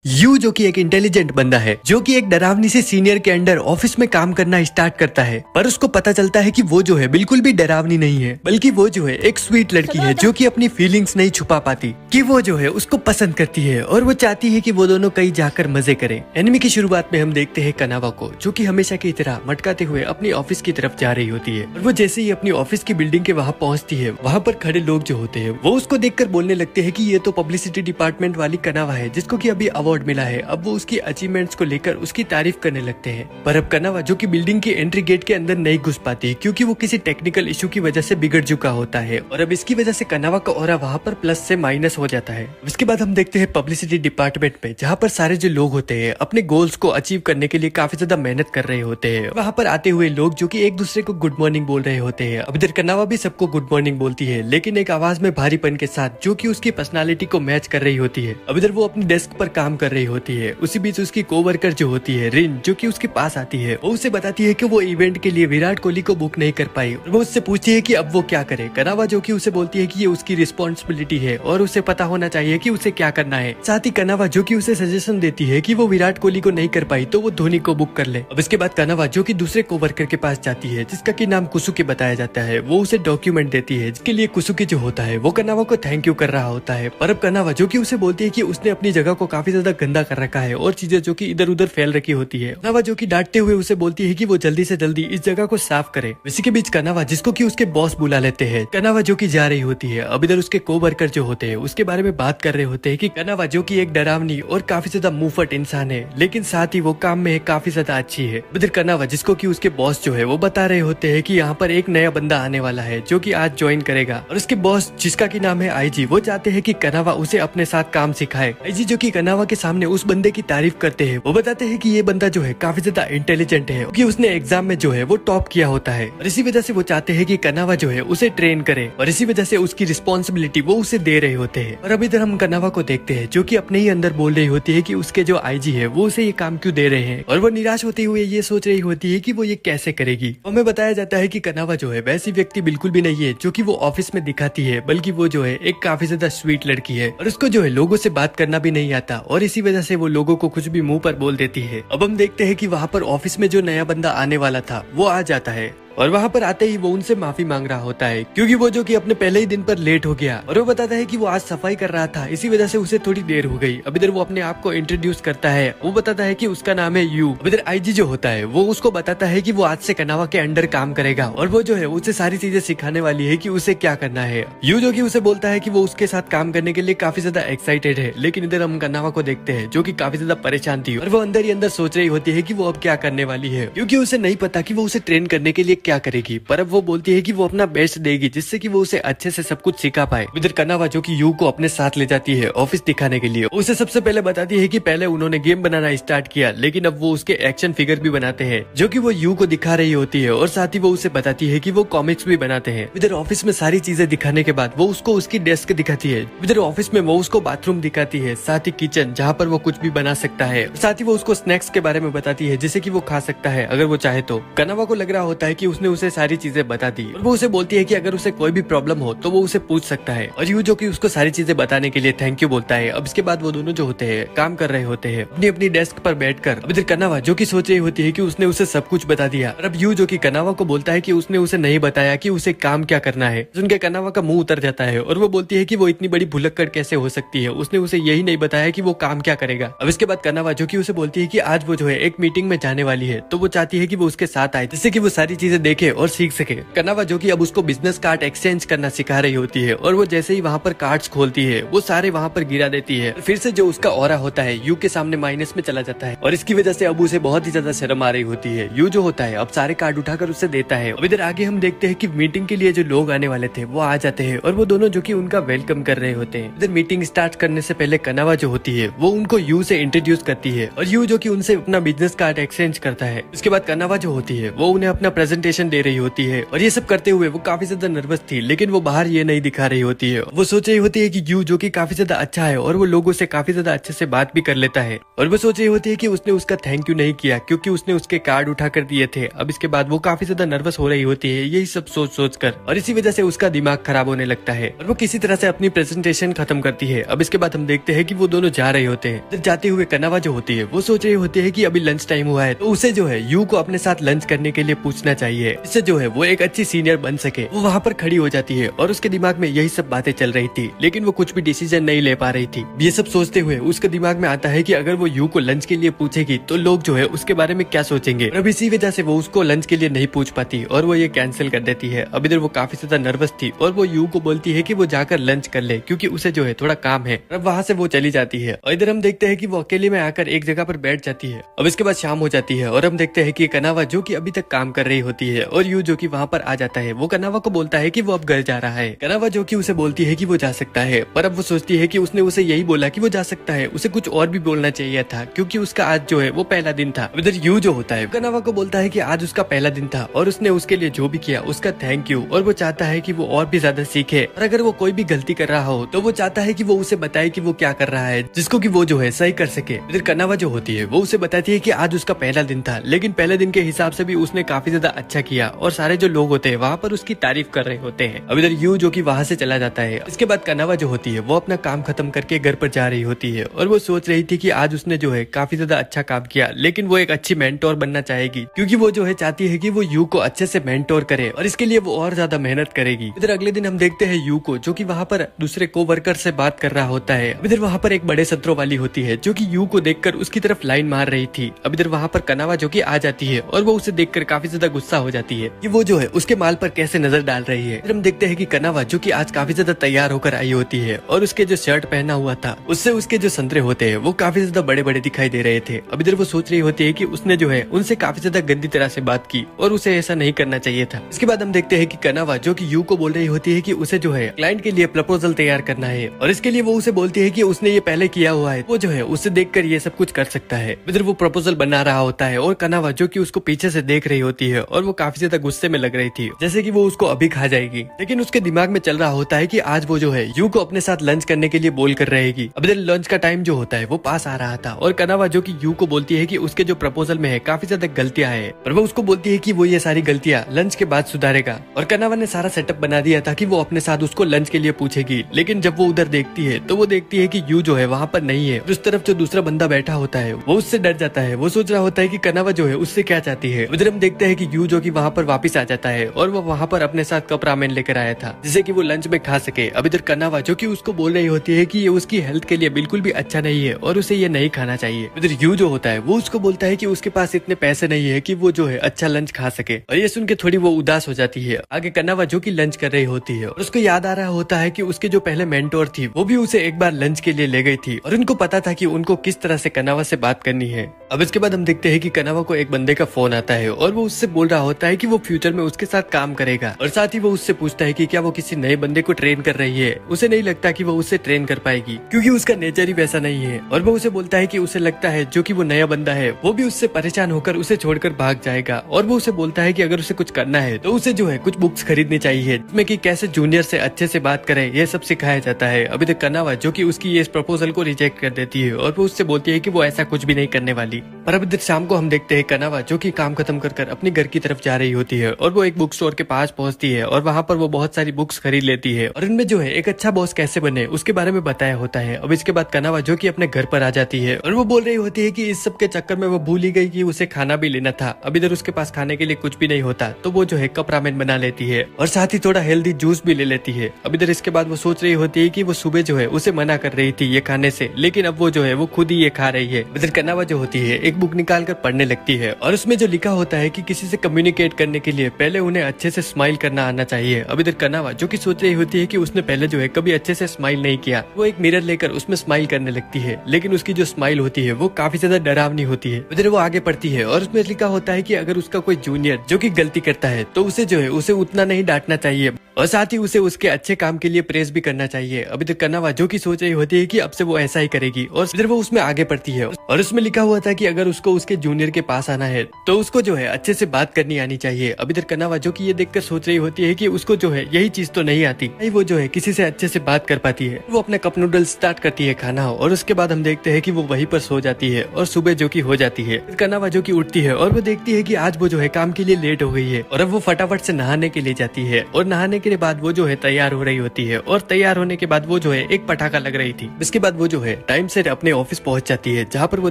You जो कि एक इंटेलिजेंट बंदा है, जो कि एक डरावनी से सीनियर के अंडर ऑफिस में काम करना स्टार्ट करता है, पर उसको पता चलता है कि वो जो है बिल्कुल भी डरावनी नहीं है, बल्कि वो जो है एक स्वीट लड़की है जो कि अपनी फीलिंग्स नहीं छुपा पाती, कि वो जो है उसको पसंद करती है और वो चाहती है कि वो दोनों कहीं जाकर मजे करें। एनिमी की शुरुआत में हम देखते हैं कनावा को, जो कि हमेशा की तरह मटकाते हुए अपनी ऑफिस की तरफ जा रही होती है, और वो जैसे ही अपनी ऑफिस की बिल्डिंग के वहाँ पहुँचती है, वहाँ पर खड़े लोग जो होते हैं वो उसको देखकर बोलने लगते हैं कि ये तो पब्लिसिटी डिपार्टमेंट वाली कनावा है, जिसको कि अभी अवार्ड मिला है। अब वो उसकी अचीवमेंट्स को लेकर उसकी तारीफ करने लगते हैं, पर अब कनावा जो कि बिल्डिंग की एंट्री गेट के अंदर नहीं घुस पाती, क्योंकि वो किसी टेक्निकल इशू की वजह से बिगड़ चुका होता है, और अब इसकी वजह से कनावा का ऑरा वहाँ पर प्लस से माइनस हो जाता है। इसके बाद हम देखते हैं पब्लिसिटी डिपार्टमेंट में, जहाँ पर सारे जो लोग होते हैं अपने गोल्स को अचीव करने के लिए काफी ज्यादा मेहनत कर रहे होते हैं। वहाँ पर आते हुए लोग जो कि एक दूसरे को गुड मॉर्निंग बोल रहे होते हैं। अब इधर कनावा भी सबको गुड मॉर्निंग बोलती है, लेकिन एक आवाज में भारीपन के साथ, जो कि उसकी पर्सनालिटी को मैच कर रही होती है। अब इधर वो अपनी डेस्क पर काम कर रही होती है, उसी बीच उसकी कोवर्कर जो होती है रिन, जो कि उसके पास आती है, वो उसे बताती है कि वो इवेंट के लिए विराट कोहली को बुक नहीं कर पाई, और वो उससे पूछती है कि अब वो क्या करे। कनावा जो कि उसे बोलती है कि ये उसकी रिस्पॉन्सिबिलिटी है और उसे पता होना चाहिए कि उसे क्या करना है। साथ ही कनावा जो कि उसे सजेशन देती है कि वो विराट कोहली को नहीं कर पाई तो वो धोनी को बुक कर ले। अब इसके बाद कनावा जो कि दूसरे कोवर्कर के पास जाती है, जिसका की नाम कुसुकी बताया जाता है, वो उसे डॉक्यूमेंट देती है, जिसके लिए कुसुकी जो होता है वो कनावा को थैंक यू कर रहा होता है। पर अब कनावा जो कि उसे बोलती है कि उसने अपनी जगह को काफी ज्यादा गंदा कर रखा है और चीजें जो कि इधर उधर फैल रखी होती है। कनावा जो कि डांटते हुए उसे बोलती है कि वो जल्दी से जल्दी इस जगह को साफ करे। इसी के बीच कनावा, जिसको कि उसके बॉस बुला लेते हैं, कनावा जो कि जा रही होती है। अब इधर उसके कोवर्कर जो होते हैं उसके बारे में बात कर रहे होते हैं कि कनावा जो कि एक डरावनी और काफी ज्यादा मुंहफट इंसान है, लेकिन साथ ही वो काम में काफी ज्यादा अच्छी है। इधर कनावा, जिसको कि उसके बॉस जो है वो बता रहे होते हैं कि यहाँ पर एक नया बंदा आने वाला है जो कि आज ज्वाइन करेगा, और उसके बॉस जिसका की नाम है आईजी, वो चाहते हैं कि कनावा उसे अपने साथ काम सिखाए। आईजी जो कि कनावा के सामने उस बंदे की तारीफ करते हैं, वो बताते हैं कि ये बंदा जो है काफी ज्यादा इंटेलिजेंट है, क्योंकि उसने एग्जाम में जो है वो टॉप किया होता है, और इसी वजह से वो चाहते हैं कि कनावा जो है उसे ट्रेन करे, और इसी वजह से उसकी रिस्पॉन्सिबिलिटी वो उसे दे रहे होते हैं। और अब इधर हम कनावा को देखते हैं, जो कि अपने ही अंदर बोल रही होती है कि उसके जो आईजी है वो उसे ये काम क्यों दे रहे हैं, और वो निराश होते हुए ये सोच रही होती है कि वो ये कैसे करेगी। हमें बताया जाता है कि कनावा जो है वैसी व्यक्ति बिल्कुल भी नहीं है जो कि वो ऑफिस में दिखाती है, बल्कि वो जो है एक काफी ज्यादा स्वीट लड़की है, और उसको जो है लोगों से बात करना भी नहीं आता, और इसी वजह से वो लोगों को कुछ भी मुंह पर बोल देती है। अब हम देखते हैं कि वहाँ पर ऑफिस में जो नया बंदा आने वाला था वो आ जाता है, और वहाँ पर आते ही वो उनसे माफी मांग रहा होता है, क्योंकि वो जो कि अपने पहले ही दिन पर लेट हो गया, और वो बताता है कि वो आज सफाई कर रहा था, इसी वजह से उसे थोड़ी देर हो गई। अब इधर वो अपने आप को इंट्रोड्यूस करता है, वो बताता है कि उसका नाम है यू। अब इधर आईजी जो होता है वो उसको बताता है कि वो आज से कनावा के अंडर काम करेगा, और वो जो है उसे सारी चीजें सिखाने वाली है कि उसे क्या करना है। यू जो कि उसे बोलता है कि वो उसके साथ काम करने के लिए काफी ज्यादा एक्साइटेड है, लेकिन इधर हम कनावा को देखते हैं जो कि काफी ज्यादा परेशान थी, और वो अंदर ही अंदर सोच रही होती है कि वो अब क्या करने वाली है, क्योंकि उसे नहीं पता कि वो उसे ट्रेन करने के लिए क्या करेगी। पर वो बोलती है कि वो अपना बेस्ट देगी, जिससे कि वो उसे अच्छे से सब कुछ सिखा पाए। इधर कनावा जो कि यू को अपने साथ ले जाती है ऑफिस दिखाने के लिए, उसे सबसे पहले बताती है कि पहले उन्होंने गेम बनाना स्टार्ट किया, लेकिन अब वो उसके एक्शन फिगर भी बनाते हैं, जो कि वो यू को दिखा रही होती है, और साथ ही वो उसे बताती है कि वो कॉमिक्स भी बनाते हैं। इधर ऑफिस में सारी चीजें दिखाने के बाद वो उसको उसकी डेस्क दिखाती है, इधर ऑफिस में वो उसको बाथरूम दिखाती है, साथ ही किचन जहाँ पर वो कुछ भी बना सकता है, साथ ही वो उसको स्नैक्स के बारे में बताती है जिसे कि वो खा सकता है अगर वो चाहे तो। कनावा को लग रहा होता है कि उसने उसे सारी चीजें बता दी, और वो उसे बोलती है कि अगर उसे कोई भी प्रॉब्लम हो तो वो उसे पूछ सकता है, और यू जो कि उसको सारी चीजें बताने के लिए थैंक यू बोलता है। अब इसके बाद वो दोनों जो होते हैं काम कर रहे होते हैं अपनी अपनी डेस्क पर बैठकर। अब इधर कनावा जो कि सोच रही होती है कि उसने उसे सब कुछ बता दिया, और अब यू जो कि कनावा को बोलता है कि उसने उसे नहीं बताया कि उसे काम क्या करना है। सुन के कनावा का मुंह उतर जाता है, और वो बोलती है कि वो इतनी बड़ी भुलक्कड़ कैसे हो सकती है, उसने उसे यही नहीं बताया कि वो काम क्या करेगा। अब इसके बाद कनावा जो कि उसे बोलती है कि आज वो जो है एक मीटिंग में जाने वाली है, तो वो चाहती है कि वो उसके साथ आए, जिससे कि वो सारी चीजें देखे और सीख सके। कनावा जो कि अब उसको बिजनेस कार्ड एक्सचेंज करना सिखा रही होती है, और वो जैसे ही वहाँ पर कार्ड्स खोलती है वो सारे वहाँ पर गिरा देती है। फिर से जो उसका ऑरा होता है यू के सामने माइनस में चला जाता है, और इसकी वजह से अब उसे बहुत ही ज्यादा शर्म आ रही होती है। यू जो होता है अब सारे कार्ड उठाकर उसे देता है। अब इधर आगे हम देखते हैं कि मीटिंग के लिए जो लोग आने वाले थे वो आ जाते हैं, और वो दोनों जो कि उनका वेलकम कर रहे होते हैं। इधर मीटिंग स्टार्ट करने से पहले कनावा जो होती है वो उनको यू से इंट्रोड्यूस करती है, और यू जो कि उनसे अपना बिजनेस कार्ड एक्सचेंज करता है। उसके बाद कनावा जो होती है वो उन्हें अपना प्रेजेंटेशन प्रेजेंटेशन दे रही होती है और ये सब करते हुए वो काफी ज्यादा नर्वस थी, लेकिन वो बाहर ये नहीं दिखा रही होती है। वो सोच रही होती है कि यू जो कि काफी ज्यादा अच्छा है और वो लोगों से काफी ज्यादा अच्छे से बात भी कर लेता है, और वो सोच रही होती है कि उसने उसका थैंक यू नहीं किया क्योंकि उसने उसके कार्ड उठा कर दिए थे। अब इसके बाद वो काफी ज्यादा नर्वस हो रही होती है यही सब सोच कर, और इसी वजह से उसका दिमाग खराब होने लगता है और वो किसी तरह से अपनी प्रेजेंटेशन खत्म करती है। अब इसके बाद हम देखते हैं कि वो दोनों जा रहे होते हैं। जब जाते हुए कनावा जो होती है वो सोच रही होती है कि अभी लंच टाइम हुआ है, तो उसे जो है यू को अपने साथ लंच करने के लिए पूछना चाहिए, इससे जो है वो एक अच्छी सीनियर बन सके। वो वहाँ पर खड़ी हो जाती है और उसके दिमाग में यही सब बातें चल रही थी, लेकिन वो कुछ भी डिसीजन नहीं ले पा रही थी। ये सब सोचते हुए उसके दिमाग में आता है कि अगर वो यू को लंच के लिए पूछेगी तो लोग जो है उसके बारे में क्या सोचेंगे, और अब इसी वजह से वो उसको लंच के लिए नहीं पूछ पाती और वो ये कैंसिल कर देती है। अब इधर वो काफी ज्यादा नर्वस थी और वो यू को बोलती है कि वो जाकर लंच कर ले क्योंकि उसे जो है थोड़ा काम है। अब वहाँ से वो चली जाती है और इधर हम देखते हैं कि वो अकेले में आकर एक जगह पर बैठ जाती है। अब इसके बाद शाम हो जाती है और हम देखते हैं कि कनावा जो कि अभी तक काम कर रही होती है और यू जो कि वहाँ पर आ जाता है। वो कनावा को बोलता है कि वो अब घर जा रहा है। कनावा जो कि उसे बोलती है कि वो जा सकता है, पर अब वो सोचती है कि उसने उसे यही बोला कि वो जा सकता है, उसे कुछ और भी बोलना चाहिए था क्योंकि उसका आज जो है वो पहला दिन था। इधर यू जो होता है कनावा को बोलता है कि आज उसका पहला दिन था और उसने उसके लिए जो भी किया उसका थैंक यू, और वो चाहता है कि वो और भी ज्यादा सीखे, और अगर वो कोई भी गलती कर रहा हो तो वो चाहता है कि वो उसे बताए कि वो क्या कर रहा है जिसको कि वो जो है सही कर सके। इधर कनावा जो होती है वो उसे बताती है कि आज उसका पहला दिन था, लेकिन पहले दिन के हिसाब से भी उसने काफी ज्यादा अच्छा किया और सारे जो लोग होते हैं वहाँ पर उसकी तारीफ कर रहे होते हैं। अब इधर यू जो कि वहाँ से चला जाता है। इसके बाद कनावा जो होती है वो अपना काम खत्म करके घर पर जा रही होती है और वो सोच रही थी कि आज उसने जो है काफी ज्यादा अच्छा काम किया, लेकिन वो एक अच्छी मेंटोर बनना चाहेगी क्योंकि वो जो है चाहती है कि वो यू को अच्छे से मेंटोर करे और इसके लिए वो और ज्यादा मेहनत करेगी। इधर अगले दिन हम देखते हैं यू को जो कि वहाँ पर दूसरे कोवर्कर से बात कर रहा होता है। अब इधर वहाँ पर एक बड़े सत्रों वाली होती है जो कि यू को देखकर उसकी तरफ लाइन मार रही थी। अब इधर वहाँ पर कनावा जो कि आ जाती है और वो उसे देखकर काफी ज्यादा गुस्सा हो जाती है कि वो जो है उसके माल पर कैसे नजर डाल रही है। फिर हम देखते हैं कि कनावा जो कि आज काफी ज्यादा तैयार होकर आई होती है और उसके जो शर्ट पहना हुआ था उससे उसके जो संतरे होते हैं वो काफी ज्यादा बड़े बड़े दिखाई दे रहे थे। अब इधर वो सोच रही होती है कि उसने जो है उनसे काफी ज्यादा गंदी तरह से बात की और उसे ऐसा नहीं करना चाहिए था। इसके बाद हम देखते हैं कि कनावा जो कि यू को बोल रही होती है कि उसे जो है क्लाइंट के लिए प्रपोजल तैयार करना है और इसके लिए वो उसे बोलती है कि उसने ये पहले किया हुआ है, वो जो है उससे देखकर ये सब कुछ कर सकता है। इधर वो प्रपोजल बना रहा होता है और कनावा जो कि उसको पीछे से देख रही होती है और वो काफी ज्यादा गुस्से में लग रही थी जैसे कि वो उसको अभी खा जाएगी, लेकिन उसके दिमाग में चल रहा होता है कि आज वो जो है यू को अपने साथ लंच करने के लिए बोल कर रहेगी। अब इधर लंच का टाइम जो होता है वो पास आ रहा था और कनावा जो कि यू को बोलती है कि उसके जो प्रपोजल में है काफी ज्यादा गलतियां है, पर वो उसको बोलती है कि वो ये सारी गलतियां लंच के बाद सुधारेगा। और कनावा ने सारा सेटअप बना दिया था कि वो अपने साथ उसको लंच के लिए पूछेगी, लेकिन जब वो उधर देखती है तो वो देखती है कि यू जो है वहाँ पर नहीं है। उस तरफ जो दूसरा बंदा बैठा होता है वो उससे डर जाता है। वो सोच रहा होता है कि कनावा जो है उससे क्या चाहती है। उधर हम देखते हैं कि यू जो कि वहाँ पर वापस आ जाता है और वो वहाँ पर अपने साथ कप रामेन लेकर आया था जिसे कि वो लंच में खा सके। अब इधर कनावा जो कि उसको बोल रही होती है कि ये उसकी हेल्थ के लिए बिल्कुल भी अच्छा नहीं है और उसे ये नहीं खाना चाहिए। इधर यू जो होता है वो उसको बोलता है कि उसके पास इतने पैसे नहीं है कि वो जो है अच्छा लंच खा सके, और ये सुन के थोड़ी वो उदास हो जाती है। आगे कनावा जो कि लंच कर रही होती है और उसको याद आ रहा होता है कि उसके जो पहले मेंटोर थी वो भी उसे एक बार लंच के लिए ले गई थी और उनको पता था कि उनको किस तरह से कनावा से बात करनी है। अब इसके बाद हम देखते हैं कि कनावा को एक बंदे का फोन आता है और वो उससे बोल रहा होता है कि वो फ्यूचर में उसके साथ काम करेगा, और साथ ही वो उससे पूछता है कि क्या वो किसी नए बंदे को ट्रेन कर रही है। उसे नहीं लगता कि वो उससे ट्रेन कर पाएगी क्योंकि उसका नेचर ही वैसा नहीं है, और वो उसे बोलता है कि उसे लगता है जो कि वो नया बंदा है वो भी उससे परेशान होकर उसे छोड़कर भाग जाएगा। और वो उसे बोलता है कि अगर उसे कुछ करना है तो उसे जो है कुछ बुक्स खरीदनी चाहिए जिसमें कि कैसे जूनियर से अच्छे से बात करे ये सब सिखाया जाता है। अभी तक कनावा जो कि उसकी ये प्रपोजल को रिजेक्ट कर देती है और वो उससे बोलती है कि वो ऐसा कुछ भी नहीं करने वाली। पर अब इधर शाम को हम देखते हैं कनावा जो कि काम खत्म कर अपने घर की तरफ जा रही होती है और वो एक बुक स्टोर के पास पहुंचती है और वहाँ पर वो बहुत सारी बुक्स खरीद लेती है और इनमें जो है एक अच्छा बॉस कैसे बने उसके बारे में बताया होता है। अब इसके बाद कनावा जो कि अपने घर पर आ जाती है और वो बोल रही होती है कि इस सब के चक्कर में वो भूल ही गई कि उसे खाना भी लेना था। अब इधर उसके पास खाने के लिए कुछ भी नहीं होता तो वो जो है कप रामेन बना लेती है और साथ ही थोड़ा हेल्दी जूस भी ले लेती है। अब इधर इसके बाद वो सोच रही होती है कि वो सुबह जो है उसे मना कर रही थी ये खाने से, लेकिन अब वो जो है वो खुद ही ये खा रही है। इधर कनावा जो होती है एक बुक निकाल कर पढ़ने लगती है और उसमें जो लिखा होता है कि किसी से कम्युनिकेट करने के लिए पहले उन्हें अच्छे से स्माइल करना आना चाहिए। अब इधर कनावा जो कि सोच रही होती है कि उसने पहले जो है कभी अच्छे से स्माइल नहीं किया, वो एक मिरर लेकर उसमें स्माइल करने लगती है, लेकिन उसकी जो स्माइल होती है वो काफी ज्यादा डरावनी होती है। इधर वो आगे पढ़ती है और उसमें लिखा होता है कि अगर उसका कोई जूनियर जो कि गलती करता है तो उसे जो है उसे उतना नहीं डांटना चाहिए और साथ ही उसे उसके अच्छे काम के लिए प्रेस भी करना चाहिए। अब इधर कनावा जो कि सोच रही होती है कि अब से वो ऐसा ही करेगी और इधर वो उसमें आगे पढ़ती है और उसमें लिखा हुआ था कि अगर अगर उसको उसके जूनियर के पास आना है तो उसको जो है अच्छे से बात करनी आनी चाहिए। अब इधर कनावा जो कि ये देखकर सोच रही होती है कि उसको जो है यही चीज तो नहीं आती, नहीं वो जो है किसी से अच्छे से बात कर पाती है। वो अपने कप नूडल्स स्टार्ट करती है खाना और उसके बाद हम देखते हैं कि वो वहीं पर सो जाती है और सुबह जो कि हो जाती है। कनावा जो कि उठती है और वो देखती है कि आज वो जो है काम के लिए लेट हो गई है और अब वो फटाफट से नहाने के लिए जाती है और नहाने के बाद वो जो है तैयार हो रही होती है और तैयार होने के बाद वो जो है एक पटाखा लग रही थी। इसके बाद वो जो है टाइम से अपने ऑफिस पहुंच जाती है, जहाँ पर वो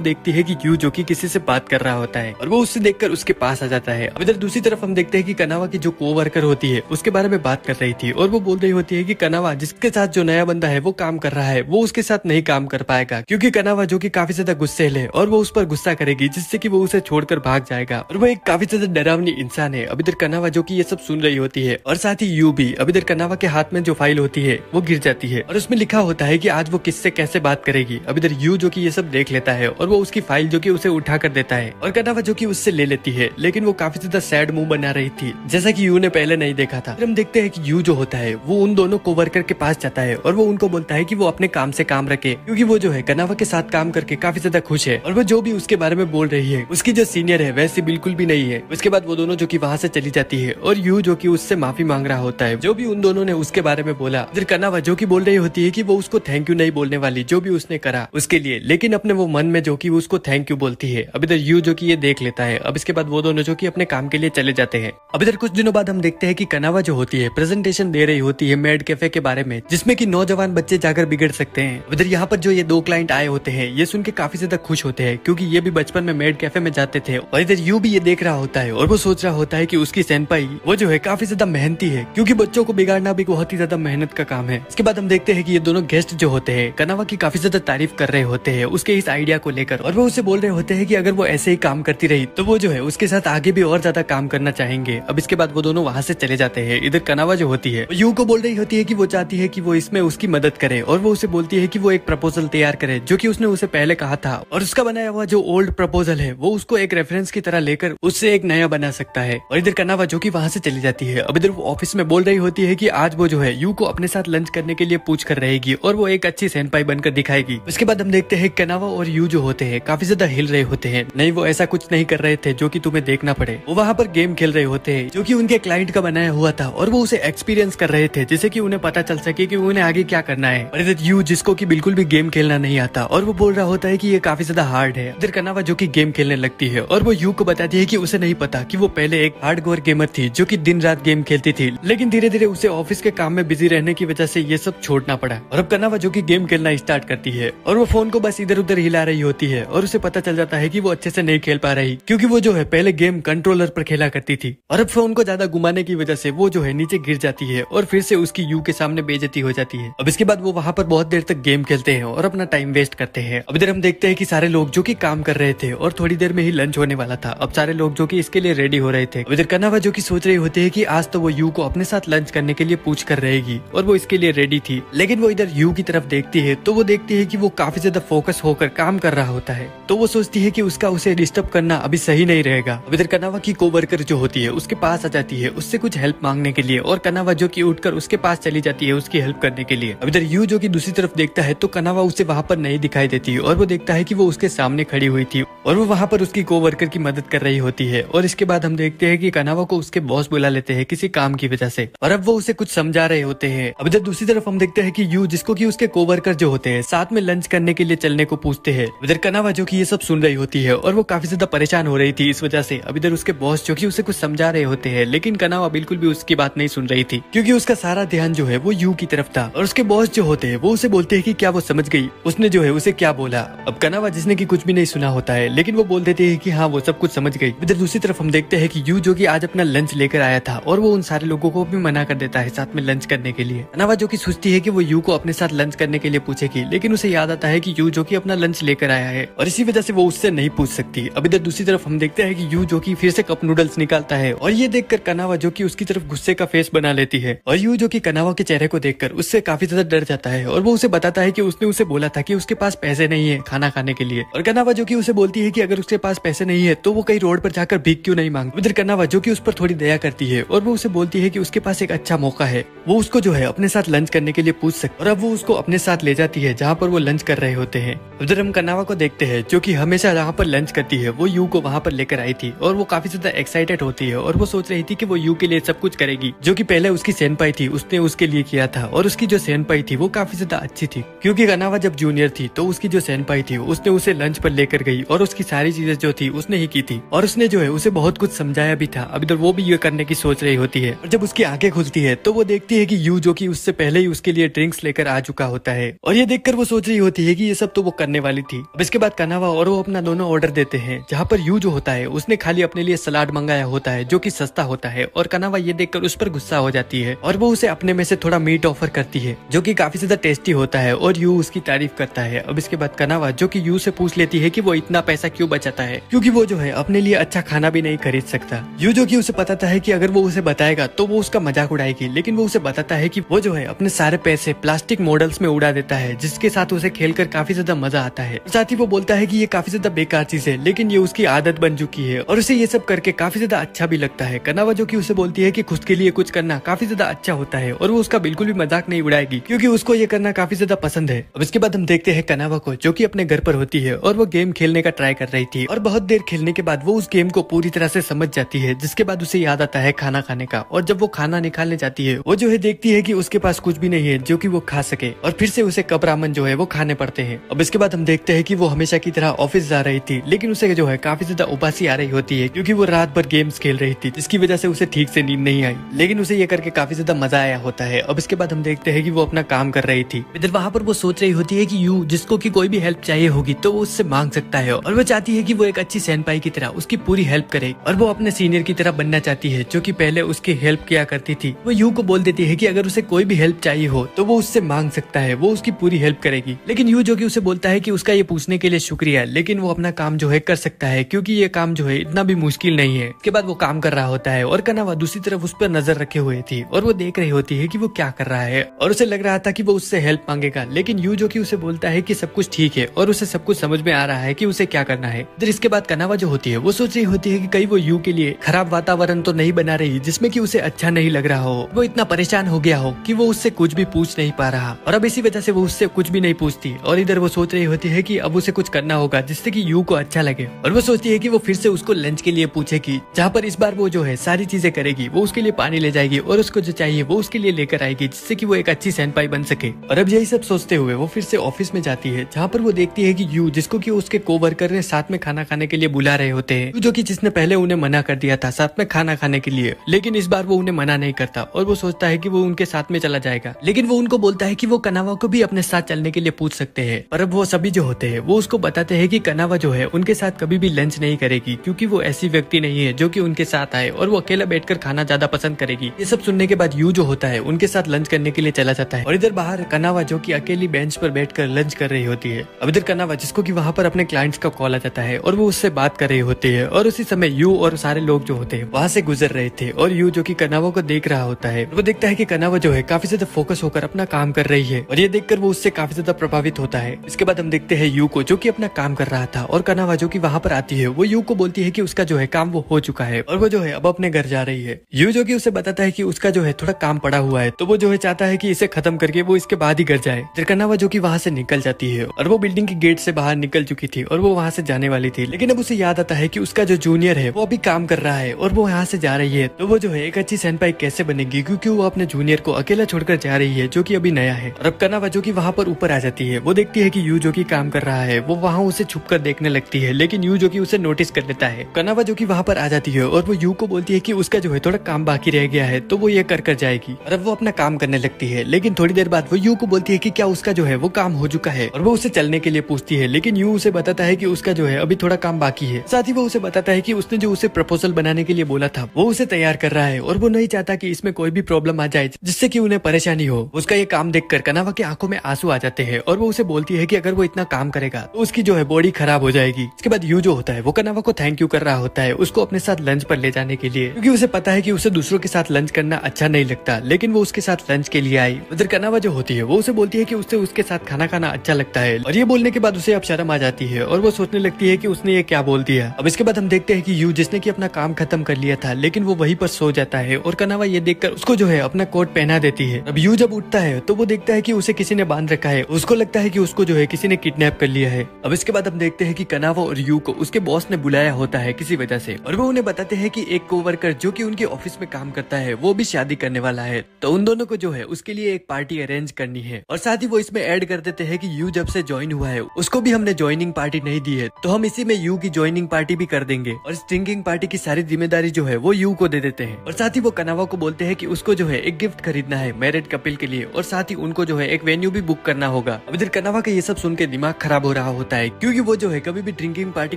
देखती है कि यू जो कि किसी से बात कर रहा होता है और वो उससे देखकर उसके पास आ जाता है। अब इधर दूसरी तरफ हम देखते हैं कि कनावा की जो कोवर्कर होती है उसके बारे में बात कर रही थी और वो बोल रही होती है कि कनावा जिसके साथ जो नया बंदा है वो काम कर रहा है वो उसके साथ नहीं काम कर पाएगा, क्योंकि कनावा जो कि काफी ज्यादा गुस्सेल है और वो उस पर गुस्सा करेगी जिससे कि वो उसे छोड़कर भाग जाएगा और वो एक काफी ज्यादा डरावनी इंसान है। अब इधर कनावा जो कि ये सब सुन रही होती है और साथ ही यू भी। अब इधर कनावा के हाथ में जो फाइल होती है वो गिर जाती है और उसमें लिखा होता है कि आज वो किससे कैसे बात करेगी। अब इधर यू जो कि ये सब देख लेता है और वो उसकी फाइल जो कि उसे उठा कर देता है और कनावा जो कि उससे ले लेती है, लेकिन वो काफी ज्यादा सैड मुंह बना रही थी जैसा कि यू ने पहले नहीं देखा था। फिर हम देखते हैं कि यू जो होता है वो उन दोनों कोवर्कर के पास जाता है और वो उनको बोलता है कि वो अपने काम से काम रखे, क्योंकि वो जो है कनावा के साथ काम करके काफी ज्यादा खुश है और वो जो भी उसके बारे में बोल रही है उसकी जो सीनियर है वैसे बिल्कुल भी नहीं है। उसके बाद वो दोनों जो कि वहाँ से चली जाती है और यू जो कि उससे माफी मांग रहा होता है जो भी उन दोनों ने उसके बारे में बोला। फिर कनावा जो कि बोल रही होती है कि वो उसको थैंक यू नहीं बोलने वाली जो भी उसने करा उसके लिए, लेकिन अपने वो मन में जो कि उसको थैंक यू बोलती है। अब इधर यू जो कि ये देख लेता है। अब इसके बाद वो दोनों जो कि अपने काम के लिए चले जाते हैं। अब इधर कुछ दिनों बाद हम देखते हैं कि कनावा जो होती है प्रेजेंटेशन दे रही होती है मेड कैफे के बारे में, जिसमें कि नौजवान बच्चे जाकर बिगड़ सकते हैं। इधर यहाँ पर जो ये दो क्लाइंट आए होते हैं ये सुन के काफी ज्यादा खुश होते हैं, क्योंकि ये भी बचपन में मेड कैफे में जाते थे। और इधर यू भी ये देख रहा होता है और वो सोच रहा होता है कि उसकी सेनपाई वो जो है काफी ज्यादा मेहनती है, क्योंकि बच्चों को बिगाड़ना भी बहुत ही ज्यादा मेहनत का काम है। इसके बाद हम देखते हैं कि ये दोनों गेस्ट जो होते हैं कनावा की काफी ज्यादा तारीफ कर रहे होते हैं उसके इस आइडिया को लेकर, और वो उसे बोल रहे होते हैं कि अगर वो ऐसे ही काम करती रही तो वो जो है उसके साथ आगे भी और ज्यादा काम करना चाहेंगे। अब इसके बाद वो दोनों वहाँ से चले जाते हैं। इधर कनावा जो होती है यू को बोल रही होती है कि वो चाहती है कि वो इसमें उसकी मदद करे और वो उसे बोलती है कि वो एक प्रपोजल तैयार करे जो कि उसने उसे पहले कहा था, और उसका बनाया हुआ जो ओल्ड प्रपोजल है वो उसको एक रेफरेंस की तरह लेकर उससे एक नया बना सकता है। और इधर कनावा जो कि वहाँ से चली जाती है। अब इधर वो ऑफिस में बोल रही होती है कि आज वो जो है यू को अपने साथ लंच करने के लिए पूछ कर रहेगी और वो एक अच्छी सेनपाई बनकर दिखाएगी। उसके बाद हम देखते हैं कनावा और यू जो होते हैं काफी ज्यादा हिल रहे होते हैं। नहीं, वो ऐसा कुछ नहीं कर रहे थे जो कि तुम्हें देखना पड़े। वो वहाँ पर गेम खेल रहे होते हैं जो कि उनके क्लाइंट का बनाया हुआ था और वो उसे एक्सपीरियंस कर रहे थे जिससे कि उन्हें पता चल सके कि उन्हें आगे क्या करना है। और इधर यू जिसको कि बिल्कुल भी गेम खेलना नहीं आता और वो बोल रहा होता है कि ये काफी ज्यादा हार्ड है। इधर कनावा जो कि गेम खेलने लगती है और वो यू को बताती है कि उसे नहीं पता कि वो पहले एक हार्डकोर गेमर थी जो कि दिन रात गेम खेलती थी, लेकिन धीरे धीरे उसे ऑफिस के काम में बिजी रहने की वजह से ये सब छोड़ना पड़ा। और अब कनावा जो कि गेम खेलना स्टार्ट करती है और वो फोन को बस इधर उधर हिला रही होती है और उसे पता चल जाता है कि वो अच्छे से नहीं खेल पा रही, क्योंकि वो जो है पहले गेम कंट्रोलर पर खेला करती थी और अब फोन को ज्यादा घुमाने की वजह से वो जो है नीचे गिर जाती है और फिर से उसकी यू के सामने बेइज्जती हो जाती है। अब इसके बाद वो वहाँ पर बहुत देर तक गेम खेलते हैं और अपना टाइम वेस्ट करते हैं। अब इधर हम देखते हैं कि सारे लोग जो कि काम कर रहे थे और थोड़ी देर में ही लंच होने वाला था, अब सारे लोग जो कि इसके लिए रेडी हो रहे थे। अब इधर कनावा जो कि सोच रही होती है कि आज तो वो यू को अपने साथ लंच करने के लिए पूछ कर रहेगी और वो इसके लिए रेडी थी, लेकिन वो इधर यू की तरफ देखती है तो वो देखती है कि वो काफी ज्यादा फोकस होकर काम कर रहा होता है, तो वो सोचती है कि उसका उसे डिस्टर्ब करना अभी सही नहीं रहेगा। अब इधर कनावा की कोवर्कर जो होती है उसके पास आ जाती है उससे कुछ हेल्प मांगने के लिए और कनावा जो कि उठकर उसके पास चली जाती है उसकी हेल्प करने के लिए। अब इधर यू जो कि दूसरी तरफ देखता है तो कनावा उसे वहाँ पर नहीं दिखाई देती और वो देखता है कि वो उसके सामने खड़ी हुई थी और वो वहाँ पर उसकी कोवर्कर की मदद कर रही होती है। और इसके बाद हम देखते हैं कि कनावा को उसके बॉस बुला लेते हैं किसी काम की वजह से और अब वो उसे कुछ समझा रहे होते हैं। अब इधर दूसरी तरफ हम देखते हैं कि यू जिसको कि उसके कोवर्कर जो होते हैं साथ में लंच करने के लिए चलने को पूछते हैं। इधर कनावा जो कि ये सब सुन रही होती है और वो काफी ज्यादा परेशान हो रही थी इस वजह से। अब इधर उसके बॉस जो कि उसे कुछ समझा रहे होते हैं, लेकिन कनावा बिल्कुल भी उसकी बात नहीं सुन रही थी क्योंकि उसका सारा ध्यान जो है वो यू की तरफ था। और उसके बॉस जो होते हैं वो उसे बोलते हैं कि क्या वो समझ गई, उसने जो है उसे क्या बोला। अब कनावा जिसने की कुछ भी नहीं सुना होता है, लेकिन वो बोल देते हैं कि हाँ वो सब कुछ समझ गई। इधर दूसरी तरफ हम देखते हैं कि यू जो कि आज अपना लंच लेकर आया था और वो उन सारे लोगों को भी मना कर देता है साथ में लंच करने के लिए। कनावा जो कि सोचती है कि वो यू को अपने साथ लंच करने के लिए पूछेगी, लेकिन उसे याद आता है कि यू जो कि अपना लंच लेकर आया है और इसी वजह से वो उससे नहीं पूछ सकती। अब इधर दूसरी तरफ हम देखते हैं कि यू जो कि फिर से कप नूडल्स निकालता है और ये देखकर कनावा जो कि उसकी तरफ गुस्से का फेस बना लेती है और यू जो कि कनावा के चेहरे को देखकर उससे काफी ज्यादा डर जाता है और वो उसे बताता है कि उसने उसे बोला था कि उसके पास पैसे नहीं है खाना खाने के लिए। और कनावा जो कि उसे बोलती बोलती है कि अगर उसके पास पैसे नहीं है तो वो कहीं रोड पर जाकर भीख क्यों नहीं मांग। उधर कनावा जो कि उस पर थोड़ी दया करती है और वो उसे बोलती है कि उसके पास एक अच्छा मौका है, वो उसको जो है अपने साथ लंच करने के लिए पूछ सकती है। और अब वो उसको अपने साथ ले जाती है जहाँ पर वो लंच कर रहे होते हैं। उधर हम कनावा को देखते हैं जो कि हमेशा जहाँ पर लंच करती है वो यू को वहाँ पर लेकर आई थी और वो काफी ज्यादा एक्साइटेड होती है और वो सोच रही थी कि वो यू के लिए सब कुछ करेगी, जो कि पहले उसकी सेनपाई थी उसने उसके लिए किया था। और उसकी जो सेनपाई थी वो काफी ज्यादा अच्छी थी, क्योंकि कनावा जब जूनियर थी तो उसकी जो सेनपाई थी उसने उसे लंच पर लेकर गई और उसकी सारी चीजें जो थी उसने ही की थी और उसने जो है उसे बहुत कुछ समझाया भी था। अब इधर वो भी ये करने की सोच रही होती है और जब उसकी आंखें खुलती है तो वो देखती है कि यू जो कि उससे पहले ही उसके लिए ड्रिंक्स लेकर आ चुका होता है और ये देखकर वो सोच रही होती है कि ये सब तो वो करने वाली थी। अब इसके बाद कनावा और वो अपना दोनों ऑर्डर देते हैं, जहाँ पर यू जो होता है उसने खाली अपने लिए सलाद मंगाया होता है जो कि सस्ता होता है और कनावा ये देखकर उस पर गुस्सा हो जाती है और वो उसे अपने में से थोड़ा मीट ऑफर करती है जो कि काफी ज्यादा टेस्टी होता है और यू उसकी तारीफ करता है। अब इसके बाद कनावा जो कि यू से पूछ लेती है कि वो इतना पैसा क्यों बचाता है, क्योंकि वो जो है अपने लिए अच्छा खाना भी नहीं खरीद सकता। यू जो कि उसे बताता है कि अगर वो उसे बताएगा तो वो उसका मजाक उड़ाएगी, लेकिन वो उसे बताता है कि वो जो है अपने सारे पैसे प्लास्टिक मॉडल्स में उड़ा देता है जिसके साथ उसे खेलकर काफी ज्यादा मजा आता है। साथ ही वो बोलता है कि ये काफी ज्यादा बेकार चीज है लेकिन ये उसकी आदत बन चुकी है और उसे ये सब करके काफी ज्यादा अच्छा भी लगता है। कनावा जो कि उसे बोलती है कि खुद के लिए कुछ करना काफी ज्यादा अच्छा होता है और वो उसका बिल्कुल भी मजाक नहीं उड़ाएगी क्योंकि उसको ये करना काफी ज्यादा पसंद है। अब इसके बाद हम देखते हैं कनावा को जो कि अपने घर पर होती है और वो गेम खेलने का ट्राई कर रही थी और बहुत देर खेलने के बाद वो उस गेम को पूरी तरह से समझ जाती है, जिसके बाद उसे याद आता है खाना खाने का। और जब वो खाना निकालने जाती है वो जो है देखती है कि उसके पास कुछ भी नहीं है जो कि वो खा सके और फिर से उसे कप रामन जो है वो खाने पड़ते हैं। अब इसके बाद हम देखते हैं कि वो हमेशा की तरह ऑफिस जा रही थी, लेकिन उसे जो है काफी ज्यादा उबासी आ रही होती है क्योंकि वो रात भर गेम्स खेल रही थी जिसकी वजह से उसे ठीक से नींद नहीं आई, लेकिन उसे ये करके काफी ज्यादा मजा आया होता है। अब इसके बाद हम देखते हैं कि वो अपना काम कर रही थी। इधर वहाँ पर वो सोच रही होती है कि यू जिसको की कोई भी हेल्प चाहिए होगी तो वो उससे मांग सकता है और वो चाहती है कि वो एक अच्छी सेनपाई की तरह उसकी पूरी हेल्प करे और वो अपने सीनियर की तरह बनना चाहती है जो कि पहले उसकी हेल्प किया करती थी। वो यू को बोल देती है कि अगर उसे कोई भी हेल्प चाहिए हो तो वो उससे मांग सकता है, वो उसकी पूरी हेल्प करेगी। लेकिन यू जो कि उसे बोलता है कि उसका ये पूछने के लिए शुक्रिया, लेकिन वो अपना काम जो है कर सकता है क्योंकि ये काम जो है इतना भी मुश्किल नहीं है। इसके बाद वो काम कर रहा होता है और कनावा दूसरी तरफ उस पर नजर रखे हुए थी और वो देख रही होती है कि वो क्या कर रहा है और उसे लग रहा था कि वो उससे हेल्प मांगेगा, लेकिन यू जो कि उसे बोलता है कि सब कुछ ठीक है और उसे सब कुछ समझ में आ रहा है कि उसे क्या करना है। फिर इसके बाद कनावा जो होती है वो सोच रही होती है कि कहीं वो यू के लिए खराब वातावरण तो नहीं बना रही जिसमें कि उसे अच्छा नहीं लग रहा हो, वो इतना परेशान हो गया हो कि वो उससे कुछ भी पूछ नहीं पा रहा और अब इसी वजह से वो उससे कुछ भी नहीं पूछती। और इधर वो सोच रही होती है कि अब उसे कुछ करना होगा जिससे कि यू को अच्छा लगे और वो सोचती है कि वो फिर से उसको लंच के लिए पूछेगी, जहाँ पर इस बार वो जो है सारी चीजें करेगी, वो उसके लिए पानी ले जाएगी और उसको जो चाहिए वो उसके लिए लेकर आएगी जिससे कि वो एक अच्छी सेनपाई बन सके। और अब यही सब सोचते हुए वो फिर से ऑफिस में जाती है, जहाँ पर वो देखती है कि यू जिसको कि उसके कोवर्कर ने साथ में खाना खाने के लिए बुला रहे होते हैं, जो कि जिसने पहले उन्हें मना कर दिया था साथ में खाना खाने के लिए, लेकिन इस बार वो उन्हें मना नहीं करता और वो सोचता है कि वो उनके साथ में चला जाएगा। लेकिन वो उनको बोलता है कि वो कनावा को भी अपने साथ चलने के लिए पूछ सकते हैं। पर अब वो सभी जो होते हैं वो उसको बताते हैं कि कनावा जो है उनके साथ कभी भी लंच नहीं करेगी क्योंकि वो ऐसी व्यक्ति नहीं है जो कि उनके साथ आए और वो अकेला बैठकर खाना ज्यादा पसंद करेगी। ये सब सुनने के बाद यू जो होता है उनके साथ लंच करने के लिए चला जाता है और इधर बाहर कनावा जो कि अकेली बेंच पर बैठकर लंच कर रही होती है। अब इधर कनावा जिसको कि वहाँ पर अपने क्लाइंट्स का कॉल आ जाता है और वो उससे बात कर रही होती है और उसी समय यू और सारे लोग जो होते हैं वहाँ से गुजर रहे थे और यू जो कि कनावा को देख रहा होता है। वो देखता है कि कनावा जो है काफी ज्यादा फोकस होकर अपना काम कर रही है और ये देखकर वो उससे काफी ज्यादा प्रभावित होता है। इसके बाद हम देखते हैं यू को जो कि अपना काम कर रहा था और कनावा जो कि वहाँ पर आती है वो यू को बोलती है कि उसका जो है काम वो हो चुका है और वो जो है अब अपने घर जा रही है। यू जो कि उसे बताता है कि उसका जो है थोड़ा काम पड़ा हुआ है तो वो जो है चाहता है कि इसे खत्म करके वो इसके बाद ही घर जाए। फिर कनावा जो कि वहाँ से निकल जाती है और वो बिल्डिंग के गेट से बाहर निकल चुकी थी और वो वहाँ से जाने वाली थी, लेकिन अब उसे याद आता है कि उसका जो जूनियर है वो अभी काम कर रहा है और वो यहाँ से जा रही है तो वो जो है एक अच्छी सेनपाई कैसे बनेगी क्योंकि वो अपने जूनियर को अकेला छोड़कर जा रही है जो कि अभी नया है। और अब कनावा जो कि वहाँ पर ऊपर आ जाती है, वो देखती है कि यू जो कि काम कर रहा है वो वहाँ उसे छुप कर देखने लगती है, लेकिन यू जो कि उसे नोटिस कर लेता है। कनावा जो कि वहाँ पर आ जाती है और वो यू को बोलती है कि उसका जो है थोड़ा काम बाकी रह गया है तो वो ये कर जाएगी और अब वो अपना काम करने लगती है। लेकिन थोड़ी देर बाद वो यू को बोलती है कि क्या उसका जो है वो काम हो चुका है और वो उसे चलने के लिए पूछती है, लेकिन यू उसे बताता है कि उसका जो है अभी थोड़ा काम बाकी है। साथ ही वो उसे बताता है कि उसने जो उसे प्रपोजल बनाने के लिए बोला था वो उसे तैयार कर रहा है और वो नहीं चाहता कि इसमें कोई भी प्रॉब्लम आ जाए जिससे कि उन्हें परेशानी हो। उसका ये काम देखकर कनावा की आंखों में आंसू आ जाते हैं और वो उसे बोलती है कि अगर वो इतना काम करेगा तो उसकी जो है बॉडी खराब हो जाएगी। इसके बाद यू जो होता है वो कनावा को थैंक यू कर रहा होता है उसको अपने साथ लंच पर ले जाने के लिए, क्योंकि उसे पता है कि उसे दूसरों के साथ लंच करना अच्छा नहीं लगता, लेकिन वो उसके साथ लंच के लिए आई। उधर कनावा जो होती है वो उसे बोलती है कि उससे उसके साथ खाना खाना अच्छा लगता है और ये बोलने के बाद उसे अब शर्म आ जाती है और वो सोचने लगती है कि उसने ये क्या बोल दिया। अब इसके बाद हम देखते हैं कि यू जिसने कि अपना काम खत्म कर लिया था लेकिन वो वहीं पर सो जाता है और कनावा ये देखकर उसको जो है अपना कोट पहना देती है। अब यू जब उठता है तो वो देखता है कि उसे किसी ने बांध रखा है। उसको लगता है कि उसको जो है किसी ने किडनैप कर लिया है। अब इसके बाद हम देखते हैं कि कनावा और यू को उसके बॉस ने बुलाया होता है किसी वजह से, और वो उन्हें बताते हैं कि एक कोवर्कर जो कि उनके ऑफिस में काम करता है वो भी शादी करने वाला है, तो उन दोनों को जो है उसके लिए एक पार्टी अरेंज करनी है। और साथ ही वो इसमें ऐड कर देते हैं कि यू जब से ज्वाइन हुआ है उसको भी हमने ज्वाइनिंग पार्टी नहीं दी है, तो हम इसी में यू की ज्वाइनिंग पार्टी भी कर देंगे और इस ड्रिंकिंग पार्टी की सारी जिम्मेदारी जो है वो यू को दे देते हैं। और साथ ही वो कनावा को बोलते हैं कि उसको जो है एक गिफ्ट खरीदना है मैरिड कपल के लिए, और साथ ही उनको जो है एक वेन्यू भी बुक करना होगा। अब इधर कनावा का ये सब सुन के दिमाग खराब हो रहा होता है क्योंकि वो जो है कभी भी ड्रिंकिंग पार्टी